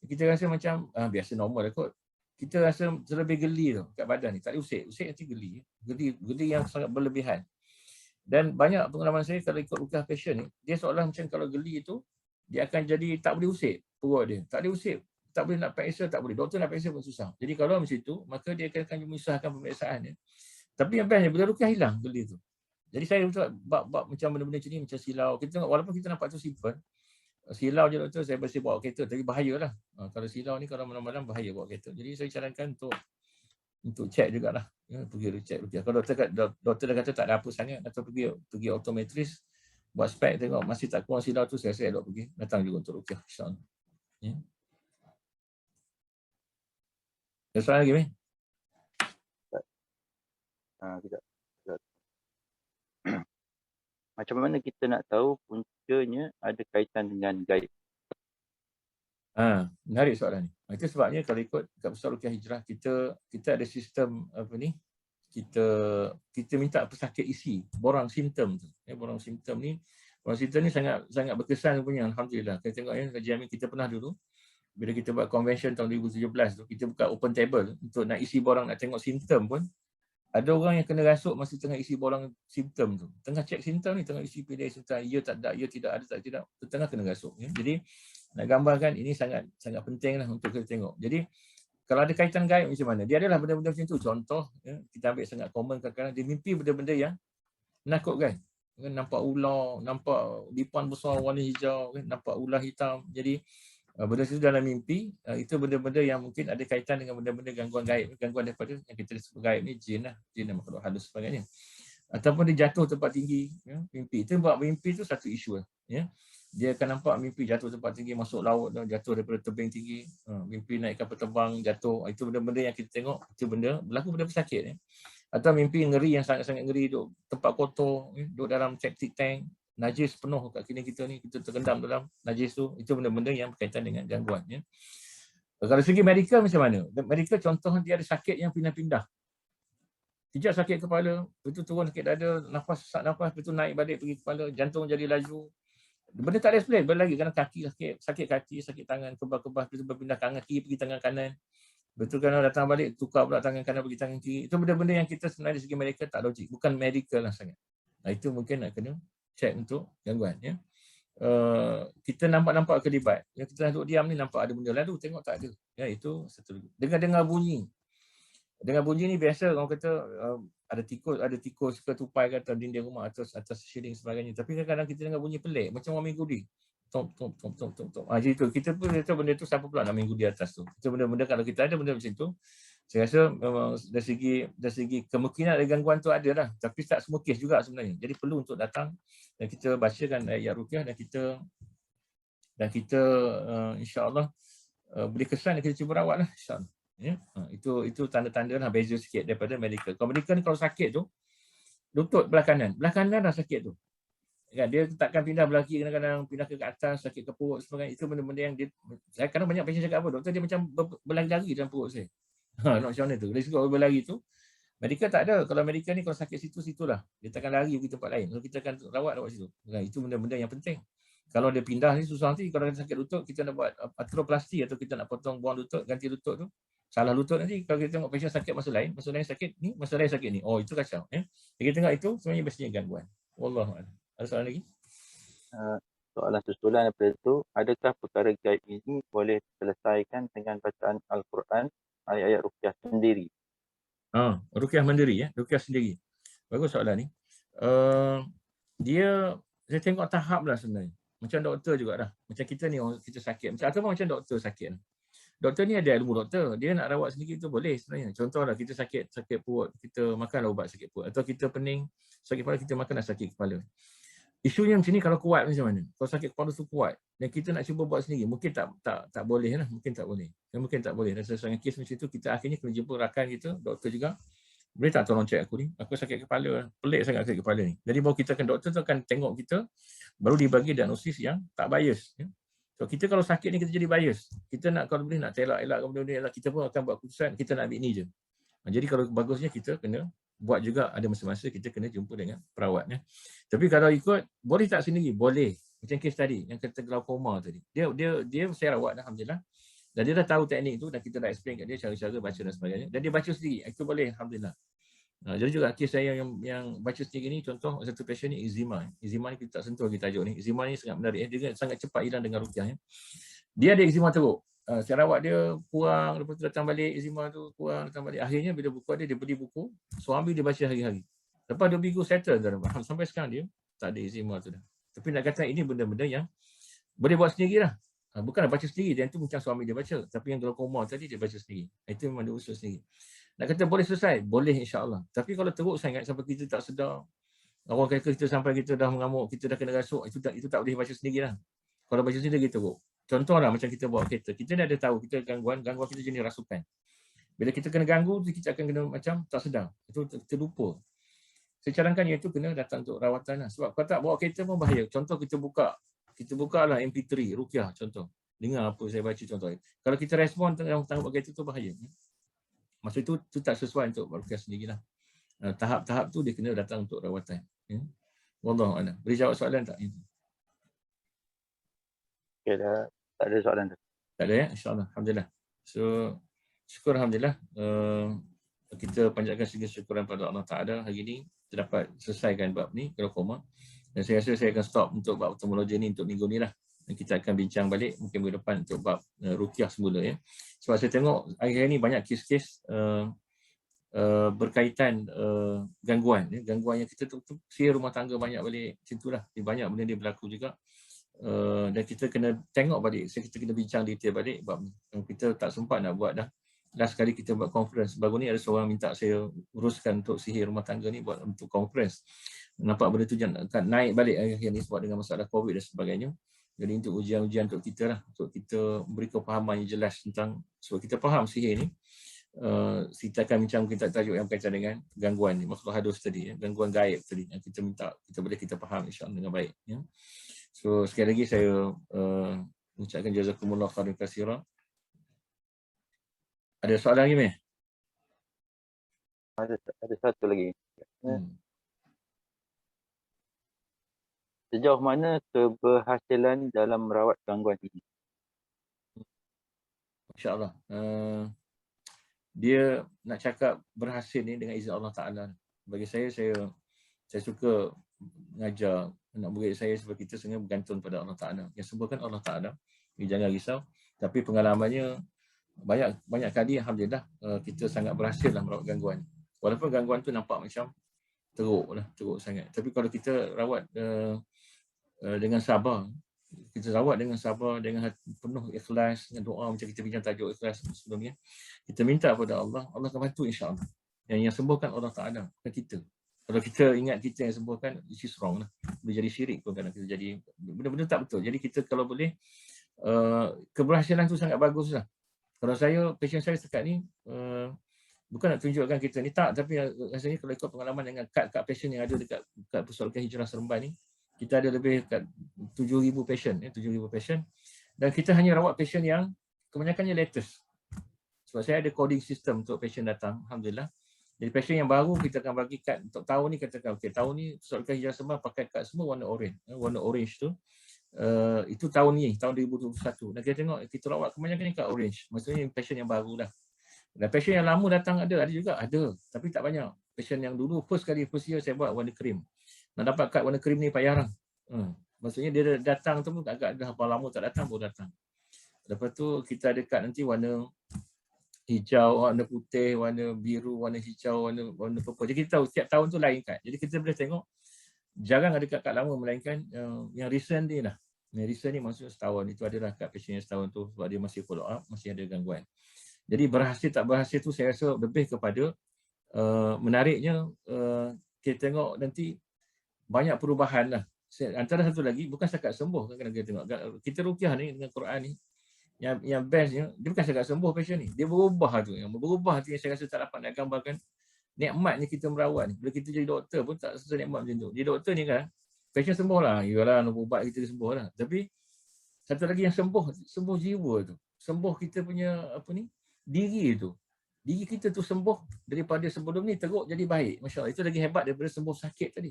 kita rasa macam biasa normal lah kot. Kita rasa terlebih geli tu kat badan ni. Tak ada usik nanti geli. Geli yang sangat berlebihan. Dan banyak pengalaman saya kalau ikut ruqyah pasien ni, dia seolah macam kalau geli tu dia akan jadi tak boleh usik perut dia. Tak boleh usik, tak boleh nak periksa, tak boleh. Doktor nak periksa pun susah. Jadi kalau macam itu, maka dia akan menyusahkan pemeriksaan dia. Tapi yang bestnya bila ruqyah hilang geli tu. Jadi saya bab macam benda-benda macam ni, macam silau. Kita tengok walaupun kita nampak tu simple. Silau je doktor, saya mesti bawa kereta. Tapi bahayalah. Kalau silau ni kalau malam-malam bahaya bawa kereta. Jadi saya sarankan untuk check jugalah. Ya, pergi check ruqyah. Kalau doktor dah kata tak ada apa sangat atau pergi optometris buat spek tengok masih tak kurang silau tu, saya elok pergi. Datang juga untuk ruqyah insya-Allah. Ya. Ada soalan lagi, Min? Tidak. Macam mana kita nak tahu puncanya ada kaitan dengan gaib? Menarik soalan ni. Itu sebabnya kalau ikut kat Pusat Ruqyah Hijrah, kita ada sistem apa ni? Kita minta pesakit isi borang simptom tu. Borang simptom ni sangat berkesan punya, alhamdulillah. Kita tengok ya, Haji Amin kita pernah dulu bila kita buat convention tahun 2017 tu, kita buka open table untuk nak isi borang, nak tengok simptom pun. Ada orang yang kena rasuk masa tengah isi borang simptom tu. Tengah cek simptom ni, tengah isi PDF tentang ya tak ada, ya tidak ada, tak tidak. Tengah kena rasuk. Ya. Jadi nak gambarkan ini sangat penting lah untuk kita tengok. Jadi kalau ada kaitan gaib macam mana? Dia adalah benda-benda macam tu. Contoh, ya, kita ambil sangat common kadang-kadang. Dia mimpi benda-benda yang menakutkan. Kan, nampak ular, nampak lipan besar warna hijau, kan, nampak ular hitam. Jadi benda itu dalam mimpi, itu benda-benda yang mungkin ada kaitan dengan benda-benda gangguan gaib. Gangguan daripada yang kita sebut gaib ni, jin lah. Jin dan makhluk halus sebagainya. Ataupun dia jatuh tempat tinggi, ya, mimpi. Itu buat mimpi tu satu isu lah. Ya. Dia akan nampak mimpi jatuh tempat tinggi, masuk laut, jatuh daripada tebing tinggi. Mimpi naik kapal terbang, jatuh. Itu benda-benda yang kita tengok. Itu benda, berlaku benda pesakit. Ya. Atau mimpi ngeri yang sangat-sangat ngeri, duduk tempat kotor, ya, duduk dalam septic tank. Najis penuh kat kini kita ni, kita terendam dalam najis tu. Itu benda-benda yang berkaitan dengan gangguan. Ya. Kalau segi medical macam mana? Medical contoh dia ada sakit yang pindah-pindah. Kejap sakit kepala, betul turun sakit dada, nafas, sesak nafas, betul naik balik pergi kepala, jantung jadi laju. Benda tak ada explain, benda lagi kerana kaki sakit kaki, sakit tangan, kebas-kebas, betul berpindah tangan kiri pergi tangan kanan. Betul kan datang balik, tukar pula tangan kanan bagi tangan kiri. Itu benda-benda yang kita sebenarnya dari segi mereka tak logik. Bukan medical lah sangat. Itu mungkin nak kena check untuk gangguan. Ya. Kita nampak-nampak kelibat. Yang kita duduk diam ni nampak ada benda lalu, tengok tak ada. Ya, itu satu. Dengar-dengar bunyi. Dengar bunyi ni biasa orang kata ada tikus ke tupai ke atas dinding rumah atas shielding sebagainya. Tapi kadang-kadang kita dengar bunyi pelik macam orang minggu ni. Tom. Jadi tu kita pun kata benda tu siapa pula nak minggu di atas tu. Itu benda-benda kalau kita ada benda macam tu, saya rasa memang dari segi kemungkinan ada gangguan tu ada lah. Tapi tak semua kes juga sebenarnya. Jadi perlu untuk datang dan kita bacakan ayat ruqyah dan kita insya-Allah beri kesan dan kita cuba rawat lah insya-Allah. Ya. Itu tanda-tanda lah beza sikit daripada medical. Kalau medical ni kalau sakit tu lutut belah kanan dah sakit tu. Kan, dia takkan pindah belah kiri, kadang-kadang pindah ke atas, sakit ke perut sebagainya. Itu benda-benda yang dia, saya kadang banyak pasien cakap apa, doktor dia macam berlari-lari dalam perut saya. Nak macam mana tu? Dari segi berlari tu, medical tak ada. Kalau medical ni kalau sakit situlah. Dia takkan lari pergi tempat lain. Kalau kita akan rawat situ. Kan, itu benda-benda yang penting. Kalau dia pindah ni susah nanti. Kalau sakit lutut, kita nak buat arthroplasty atau kita nak potong buang lutut, ganti lutut tu. Salah lutut nanti. Kalau kita tengok pasien sakit masa lain sakit ni, masa lain sakit ni. Oh, itu kacau. Kita tengok itu sebenarnya biasanya gangguan. Wallahualam. Ada soalan lagi? Soalan susulan daripada itu, adakah perkara gaib ini boleh diselesaikan dengan bacaan Al-Quran, ayat-ayat ruqyah sendiri? Ruqyah mandiri ya, ruqyah sendiri. Bagus soalan ni. Saya tengok tahap lah sebenarnya. Macam doktor juga dah. Macam kita ni, kita sakit. Ataupun macam doktor sakit. Doktor ni ada ilmu doktor. Dia nak rawat sendiri tu boleh sebenarnya. Contohlah kita sakit perut, kita makanlah ubat sakit perut. Atau kita pening, sakit kepala, kita makanlah sakit kepala. Isunya macam ni kalau kuat macam mana? Kalau sakit kepala tu kuat dan kita nak cuba buat sendiri, mungkin tak boleh lah. Mungkin tak boleh. Mungkin tak boleh. Dan sesuatu kes macam tu, kita akhirnya kena jumpa rakan kita, doktor juga. Boleh tak tolong cek aku ni? Aku sakit kepala. Pelik sangat sakit kepala ni. Jadi baru kita doktor tu akan tengok kita, baru dibagi diagnosis yang tak bias. Ya. So kita kalau sakit ni kita jadi bias. Kita nak kalau boleh nak elak benda-benda, kita pun akan buat keputusan, kita nak ambil ni je. Jadi kalau bagusnya kita kena buat juga ada masa-masa kita kena jumpa dengan perawat. Ya. Tapi kalau ikut, boleh tak sendiri? Boleh. Macam kes tadi, yang kata glaukoma tadi. Dia saya rawat, alhamdulillah. Dan dia dah tahu teknik tu dan kita dah explain kat dia cara-cara baca dan sebagainya. Dan dia baca sendiri. Itu boleh, alhamdulillah. Jadi juga kes saya yang baca sendiri ni, contoh satu pasien ni eczema. Eczema ni kita tak sentuh lagi tajuk ni. Eczema ni sangat menarik. Dia sangat cepat hilang dengan ruqyah. Ya. Dia ada eczema teruk. Saya rawat dia kurang, lepas tu datang balik, eczema tu kurang, datang balik. Akhirnya bila buku ada, dia beli buku, suami dia baca hari-hari. Lepas 2 minggu settle, sampai sekarang dia tak ada eczema tu dah. Tapi nak kata ini benda-benda yang boleh buat sendiri lah. Bukanlah baca sendiri, yang tu macam suami dia baca. Tapi yang glaukoma tadi dia baca sendiri. Itu memang dia usul sendiri. Nak kata boleh selesai? Boleh insya-Allah. Tapi kalau teruk sangat sampai kita tak sedar, orang kata kita sampai kita dah mengamuk, kita dah kena rasuk, itu tak boleh baca sendiri lah. Kalau baca sendiri lagi teruk. Contohlah macam kita bawa kereta. Kita ni ada tahu kita gangguan kita jenis rasukan. Bila kita kena ganggu, kita akan kena macam tak sedar. Itu terlupa. Saya carankan iaitu kena datang untuk rawatan lah. Sebab kalau tak bawa kereta pun bahaya. Contoh kita buka lah MP3, ruqyah contoh. Dengar apa saya baca contoh. Kalau kita respon tengah bawa kereta tu bahaya. Maksud itu tak sesuai untuk ruqyah sendirilah. Tahap-tahap tu dia kena datang untuk rawatan. Ya. Wallahualam. Boleh jawab soalan tak? Okay, dah tak ada soalan tu. Tak ada ya? InsyaAllah. Alhamdulillah. So, syukur Alhamdulillah. Kita panjatkan segala syukuran pada Allah Ta'ala hari ini. Kita dapat selesaikan bab ni, glaukoma. Dan saya rasa saya akan stop untuk bab ophthalmology ni untuk minggu ni lah. Dan kita akan bincang balik mungkin minggu depan untuk bab ruqyah semula ya. Sebab saya tengok hari ni banyak kes-kes berkaitan gangguan. Ya. Gangguan yang kita tu sihir rumah tangga banyak balik. Macam itulah. Banyak benda dia berlaku juga. Dan kita kena tengok balik, kita kena bincang detail balik sebab kita tak sempat nak buat dah. Last kali kita buat conference, baru ni ada seorang minta saya uruskan untuk sihir rumah tangga ni buat untuk conference. Nampak benda tu akan naik balik akhir ni sebab dengan masalah COVID dan sebagainya. Jadi untuk ujian-ujian untuk kita lah, untuk kita beri kefahaman yang jelas tentang, sebab kita faham sihir ni. Kita akan bincang kita tajuk yang berkaitan dengan gangguan ni, makhluk halus tadi, gangguan gaib tadi yang kita minta, kita faham insya-Allah dengan baik ya. So sekali lagi saya ucapkan jazakumullah khairan katsira. Ada soalan lagi meh? Ada satu lagi. Sejauh mana keberhasilan dalam merawat gangguan ini? InsyaAllah. dia nak cakap berhasil ni dengan izin Allah Ta'ala. Bagi saya suka mengajar anak murid saya sebab kita sebenarnya bergantung pada Allah Ta'ala. Yang sembuhkan Allah Ta'ala. Jangan risau. Tapi pengalamannya banyak kali alhamdulillah kita sangat berhasil lah merawat gangguan. Walaupun gangguan tu nampak macam teruk sangat. Tapi kalau kita rawat dengan sabar, dengan penuh ikhlas, dengan doa macam kita bincang tajuk ikhlas sebelum ni, kita minta kepada Allah, Allah akan bantu insya-Allah. Yang sembuhkan Allah Ta'ala, bukan kita. Kalau kita ingat kita yang sembuhkan, which is wrong lah. Boleh jadi syirik pun kadang kita jadi benda-benda tak betul. Jadi kita kalau boleh, keberhasilan tu sangat bagus lah. Kalau passion saya sekat ni, bukan nak tunjukkan kita ni tak, tapi rasanya kalau ikut pengalaman dengan kad passion yang ada dekat Persatuan Hijrah Seremban ni, kita ada lebih dekat 7,000 passion, 7,000 passion. Dan kita hanya rawat passion yang kebanyakannya latest. Sebab saya ada coding system untuk passion datang, alhamdulillah. Jadi passion yang baru kita akan bagi kad untuk tahun ni, katakan okey, tahun ni Persatuan Hijrah Seremban pakai kad semua warna orange. Warna orange tu itu tahun ni, tahun 2021. Dan kita tengok kita rawat kebanyakan ni kad orange. Maksudnya passion yang baru dah. Dan passion yang lama datang ada juga, tapi tak banyak. Passion yang dulu first year saya buat warna krim. Nak dapat kad warna krim ni payah lah. Maksudnya dia datang tu pun agak dah berapa lama tak datang, baru datang. Lepas tu kita ada kad nanti warna hijau, warna putih, warna biru, warna hijau, warna purple. Jadi kita tahu setiap tahun tu lain kad. Jadi kita boleh tengok jarang ada kad lama melainkan yang recent ni lah. Yang recent ni maksudnya setahun. Itu adalah kad passion yang setahun tu sebab dia masih follow up, masih ada gangguan. Jadi berhasil tak berhasil tu saya rasa lebih kepada menariknya kita tengok nanti banyak perubahan lah. Antara satu lagi, bukan setakat sembuh. Kadang-kadang kita tengok, kita ruqyah ni dengan Quran ni, yang bestnya, dia bukan setakat sembuh passion ni. Dia berubah tu. Yang berubah tu yang saya rasa tak dapat nak gambarkan nikmatnya kita merawat ni. Bila kita jadi doktor pun tak rasa nikmat macam tu. Jadi doktor ni kan, passion sembuh lah. Yalah, nak ubat kita sembuh lah. Tapi satu lagi yang sembuh jiwa tu. Sembuh kita punya diri tu. Diri kita tu sembuh daripada sebelum ni teruk jadi baik. Masya Allah. Itu lagi hebat daripada sembuh sakit tadi.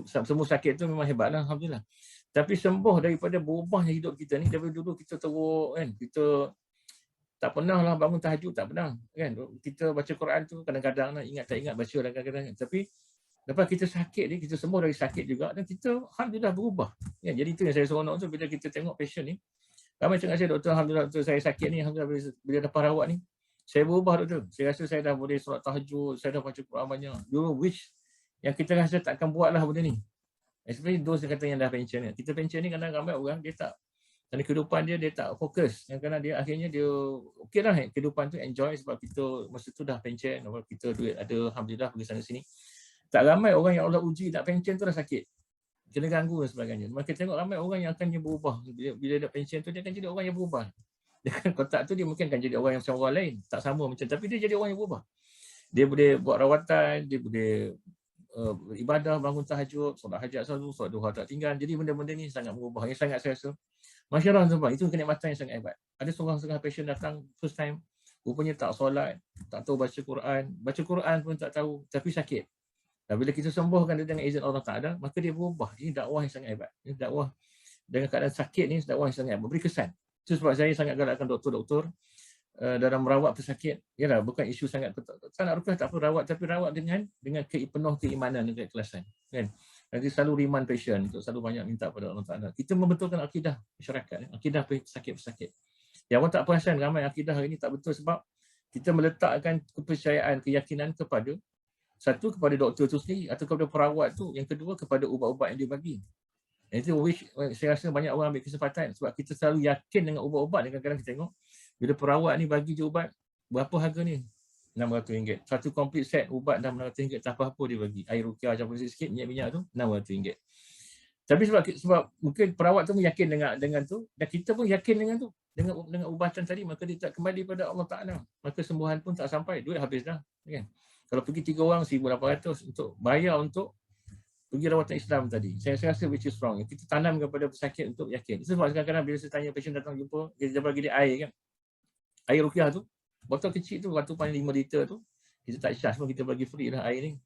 Sembuh sakit tu memang hebat lah. Alhamdulillah. Tapi sembuh daripada berubahnya hidup kita ni. Daripada dulu kita teruk kan. Kita tak pernah lah bangun tahajud. Tak pernah kan. Kita baca Quran tu kadang-kadang lah. Ingat tak ingat baca lah kadang-kadang. Tapi lepas kita sakit ni. Kita sembuh dari sakit juga. Dan kita Alhamdulillah berubah. Kan? Jadi itu yang saya seronok tu. Bila kita tengok passion ni. Ramai cakap saya, doktor, Alhamdulillah doktor saya sakit ni. Alhamdulillah bila dapat rawat ni. Saya berubah doktor. Saya rasa saya dah boleh solat tahajud, saya dah baca Quran banyak. Dulu which yang kita rasa takkan buat lah benda ni. Especially those yang kata yang dah pension ni. Kita pension ni kadang ramai orang dia tak, kerana kehidupan dia tak fokus. Kadang-kadang dia akhirnya dia okey lah kehidupan tu enjoy sebab kita masa tu dah pension, kita duit ada Alhamdulillah pergi sana sini. Tak ramai orang yang Allah uji tak pension tu dah sakit. Kena ganggu dan sebagainya. Maka tengok ramai orang yang akan berubah. Bila dah pension tu dia akan jadi orang yang berubah. Kotak tu dia mungkin akan jadi orang yang macam orang lain, tak sama macam, tapi dia jadi orang yang berubah. Dia boleh buat rawatan, dia boleh beribadah, bangun tahajud, solat hajat selalu, solat duha tak tinggal. Jadi benda-benda ni sangat berubah. Yang sangat saya rasa masya-Allah tuan, itu kenikmatan yang sangat hebat. Ada seorang setengah passion datang first time, rupanya tak solat, tak tahu baca Quran pun tak tahu, tapi sakit. Dan bila kita sembuhkan dia dengan izin Allah Ta'ala, maka dia berubah. Ini dakwah yang sangat hebat. Ini dakwah dengan keadaan sakit ni, dakwah yang sangat hebat, beri kesan. Itu sebab saya sangat galakkan doktor-doktor dalam merawat pesakit. Yalah, bukan isu sangat tak nak ruqyah, tak perlu rawat, tapi rawat dengan penuh keimanan dan keikhlasan. Kan? Nanti selalu remind patient untuk selalu banyak minta pada Allah Ta'ala. Kita membetulkan akidah masyarakat, akidah pesakit-pesakit. Yang orang tak perasan ramai akidah hari ini tak betul sebab kita meletakkan kepercayaan, keyakinan kepada satu kepada doktor itu sendiri atau kepada perawat tu, yang kedua kepada ubat-ubat yang dia bagi. Itu which saya rasa banyak orang ambil kesempatan sebab kita selalu yakin dengan ubat-ubat. Dan kadang-kadang kita tengok bila perawat ni bagi je ubat, berapa harga ni? RM600. Satu complete set ubat RM600, tak apa-apa dia bagi. Air ruqyah campur sikit, minyak-minyak tu RM600. Tapi sebab mungkin perawat tu yakin dengan tu dan kita pun yakin dengan tu. Dengan ubatan tadi, maka dia tak kembali pada Allah Ta'ala. Maka sembuhan pun tak sampai, duit habis dah. Kan? Kalau pergi 3 orang RM1,800 untuk bayar untuk pergi rawatan Islam tadi. Saya rasa which is wrong. Kita tanam kepada pesakit untuk yakin. Itu sebab kadang-kadang bila saya tanya pasien datang jumpa, dia bagi dia air kan. Air ruqyah tu, botol kecil tu, waktu paling 5 liter tu, kita tak charge pun, kita bagi free lah air ni.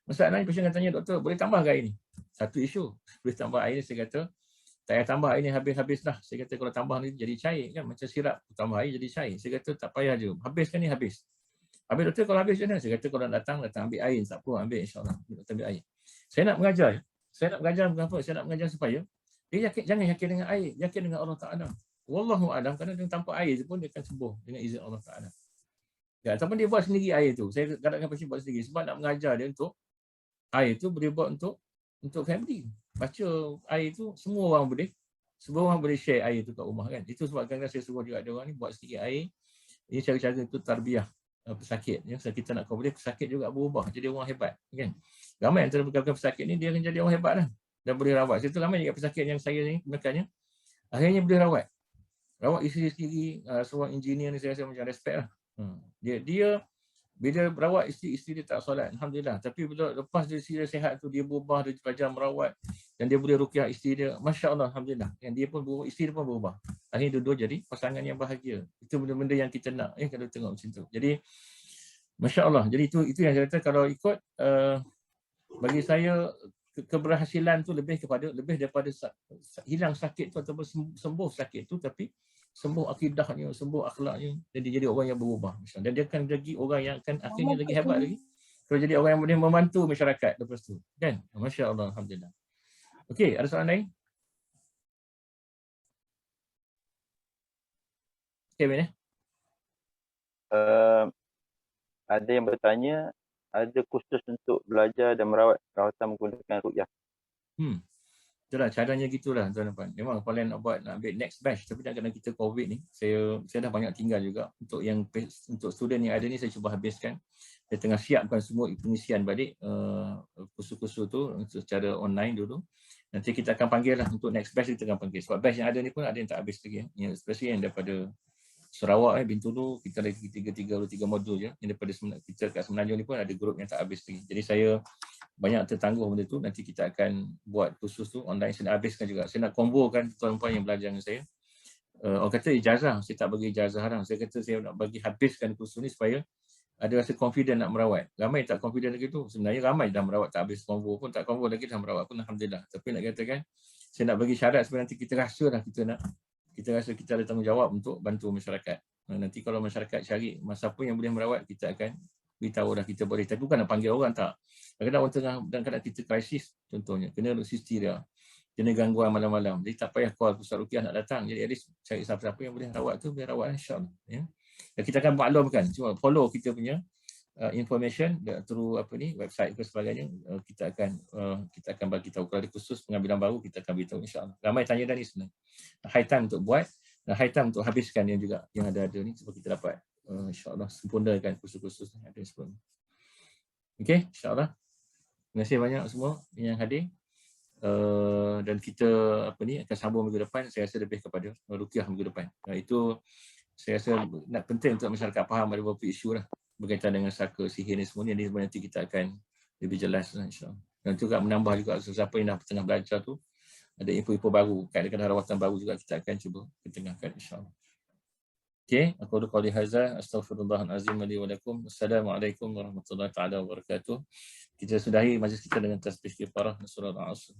Masalahnya pasien akan tanya, doktor, boleh tambah ke air ni? Satu isu. Boleh tambah air ni, saya kata, tak payah tambah air ni, habis-habis lah. Saya kata kalau tambah ni jadi cair kan, macam sirap, tambah air jadi cair. Saya kata tak payah je. Habiskan ni habis. Habis doktor kalau habis macam mana? Saya kata kalau datang ambil air. Tak apa, ambil insyaAllah. Doktor ambil air. Saya nak mengajar. Kenapa? Saya nak mengajar supaya dia jangan yakin dengan air. Yakin dengan Allah Ta'ala. Wallahu a'lam, kerana dengan tanpa air tu pun dia akan sembuh dengan izin Allah Ta'ala. Ya, ataupun dia buat sendiri air tu. Saya kadang-kadang pasti buat sendiri. Sebab nak mengajar dia untuk air tu boleh buat untuk family. Baca air tu semua orang boleh share air tu kat rumah kan. Itu sebab kadang-kadang saya suruh juga ada orang ni buat sedikit air. Ini cara-cara itu tarbiyah pesakit. Ya. So, kita nak kau boleh pesakit juga berubah. Jadi orang hebat. Kan? Ramai antara bukan pesakit ni dia akan jadi orang hebat lah. Dan boleh rawat. Itu ramai juga pesakit yang saya ni kebanyakannya. Akhirnya boleh rawat. Rawat isteri sendiri. Seorang engineer ni saya rasa macam respect lah. Dia bila merawat isteri dia tak solat, alhamdulillah. Tapi bila lepas isteri dia sihat tu, dia berubah, dia belajar merawat dan dia boleh ruqyah isteri dia, masya-Allah, alhamdulillah. Yang dia pun berubah, isteri dia pun berubah. Akhirnya dua-dua jadi pasangan yang bahagia. Itu benda-benda yang kita nak kalau tengok macam tu. Jadi masya-Allah. Jadi itu yang saya kata kalau ikut bagi saya keberhasilan tu lebih daripada hilang sakit tu ataupun sembuh sakit tu, tapi sembuh akidahnya, sembuh akhlaknya, dan dia jadi orang yang berubah. Dan dia akan jadi orang yang akan akhirnya lagi hebat lagi. Kalau jadi orang yang boleh membantu masyarakat lepas tu. Kan? Masya Allah, alhamdulillah. Okey, ada soalan lain? Okey, Min. Ada yang bertanya, ada kursus untuk belajar dan merawat rawatan menggunakan ruqyah. Itulah caranya gitulah tuan-tuan. Memang plan nak ambil next batch, tapi kadang-kadang kita COVID ni, saya dah banyak tinggal juga. Untuk student yang ada ni saya cuba habiskan. Saya tengah siapkan semua pengisian balik kursus-kursus tu secara online dulu. Nanti kita akan panggil lah untuk next batch, kita akan panggil. Sebab batch yang ada ni pun ada yang tak habis lagi. Yang especially yang daripada Sarawak, Bintulu, kita lagi tiga modul je. Yang daripada kita kat Semenanjung ni pun ada grup yang tak habis lagi. Jadi saya banyak tertangguh benda tu. Nanti kita akan buat kursus tu online. Saya nak habiskan juga. Saya nak kombokan tuan-tuan yang belajar dengan saya. Orang kata ijazah. Saya tak bagi ijazah lah. Saya kata saya nak bagi habiskan kursus ni supaya ada rasa confident nak merawat. Ramai tak confident lagi tu. Sebenarnya ramai dah merawat tak habis kombo pun. Tak kombo lagi dah merawat pun, alhamdulillah. Tapi nak katakan, saya nak bagi syarat supaya nanti kita rasa lah kita rasa kita ada tanggungjawab untuk bantu masyarakat. Nanti kalau masyarakat cari masa apa yang boleh merawat, kita akan beritahu dah kita boleh. Tapi bukan nak panggil orang, tak. Kadang-kadang orang tengah dalam keadaan kita krisis, contohnya, kena histeria, kena gangguan malam-malam. Jadi tak payah call Ustaz Ruqyah nak datang. Jadi at least cari siapa-siapa yang boleh rawat tu, boleh rawat insya-Allah. Ya. Dan kita akan maklumkan, cuma follow kita punya information through website ke sebagainya. Kita akan bagi tahu kalau ada khusus pengambilan baru, kita akan beritahu insya-Allah. Ramai tanya dah ni sebenarnya. High time untuk buat dan high time untuk habiskan yang juga yang ada ni supaya kita dapat insya-Allah sempurnakan kursus-kursus yang ada sebelum. Okey, insya-Allah. Terima kasih banyak semua yang hadir. Dan kita akan sambung minggu depan. Saya rasa lebih kepada ruqyah minggu depan. Itu saya rasa nak penting untuk masyarakat faham ada beberapa isu lah berkaitan dengan saka sihir ni semua ni. Nanti kita akan lebih jelas lah insya-Allah. Dan juga menambah juga siapa yang dah tengah belajar tu ada info-info baru, kadang-kadang rawatan baru juga kita akan cuba ketengahkan insya-Allah. Okey, aku qouli hadza, astaghfirullahalazim li wa lakum. Assalamualaikum warahmatullahi taala wabarakatuh. Kita sudahi majlis kita dengan tasbih kifarah surah Al-Asr.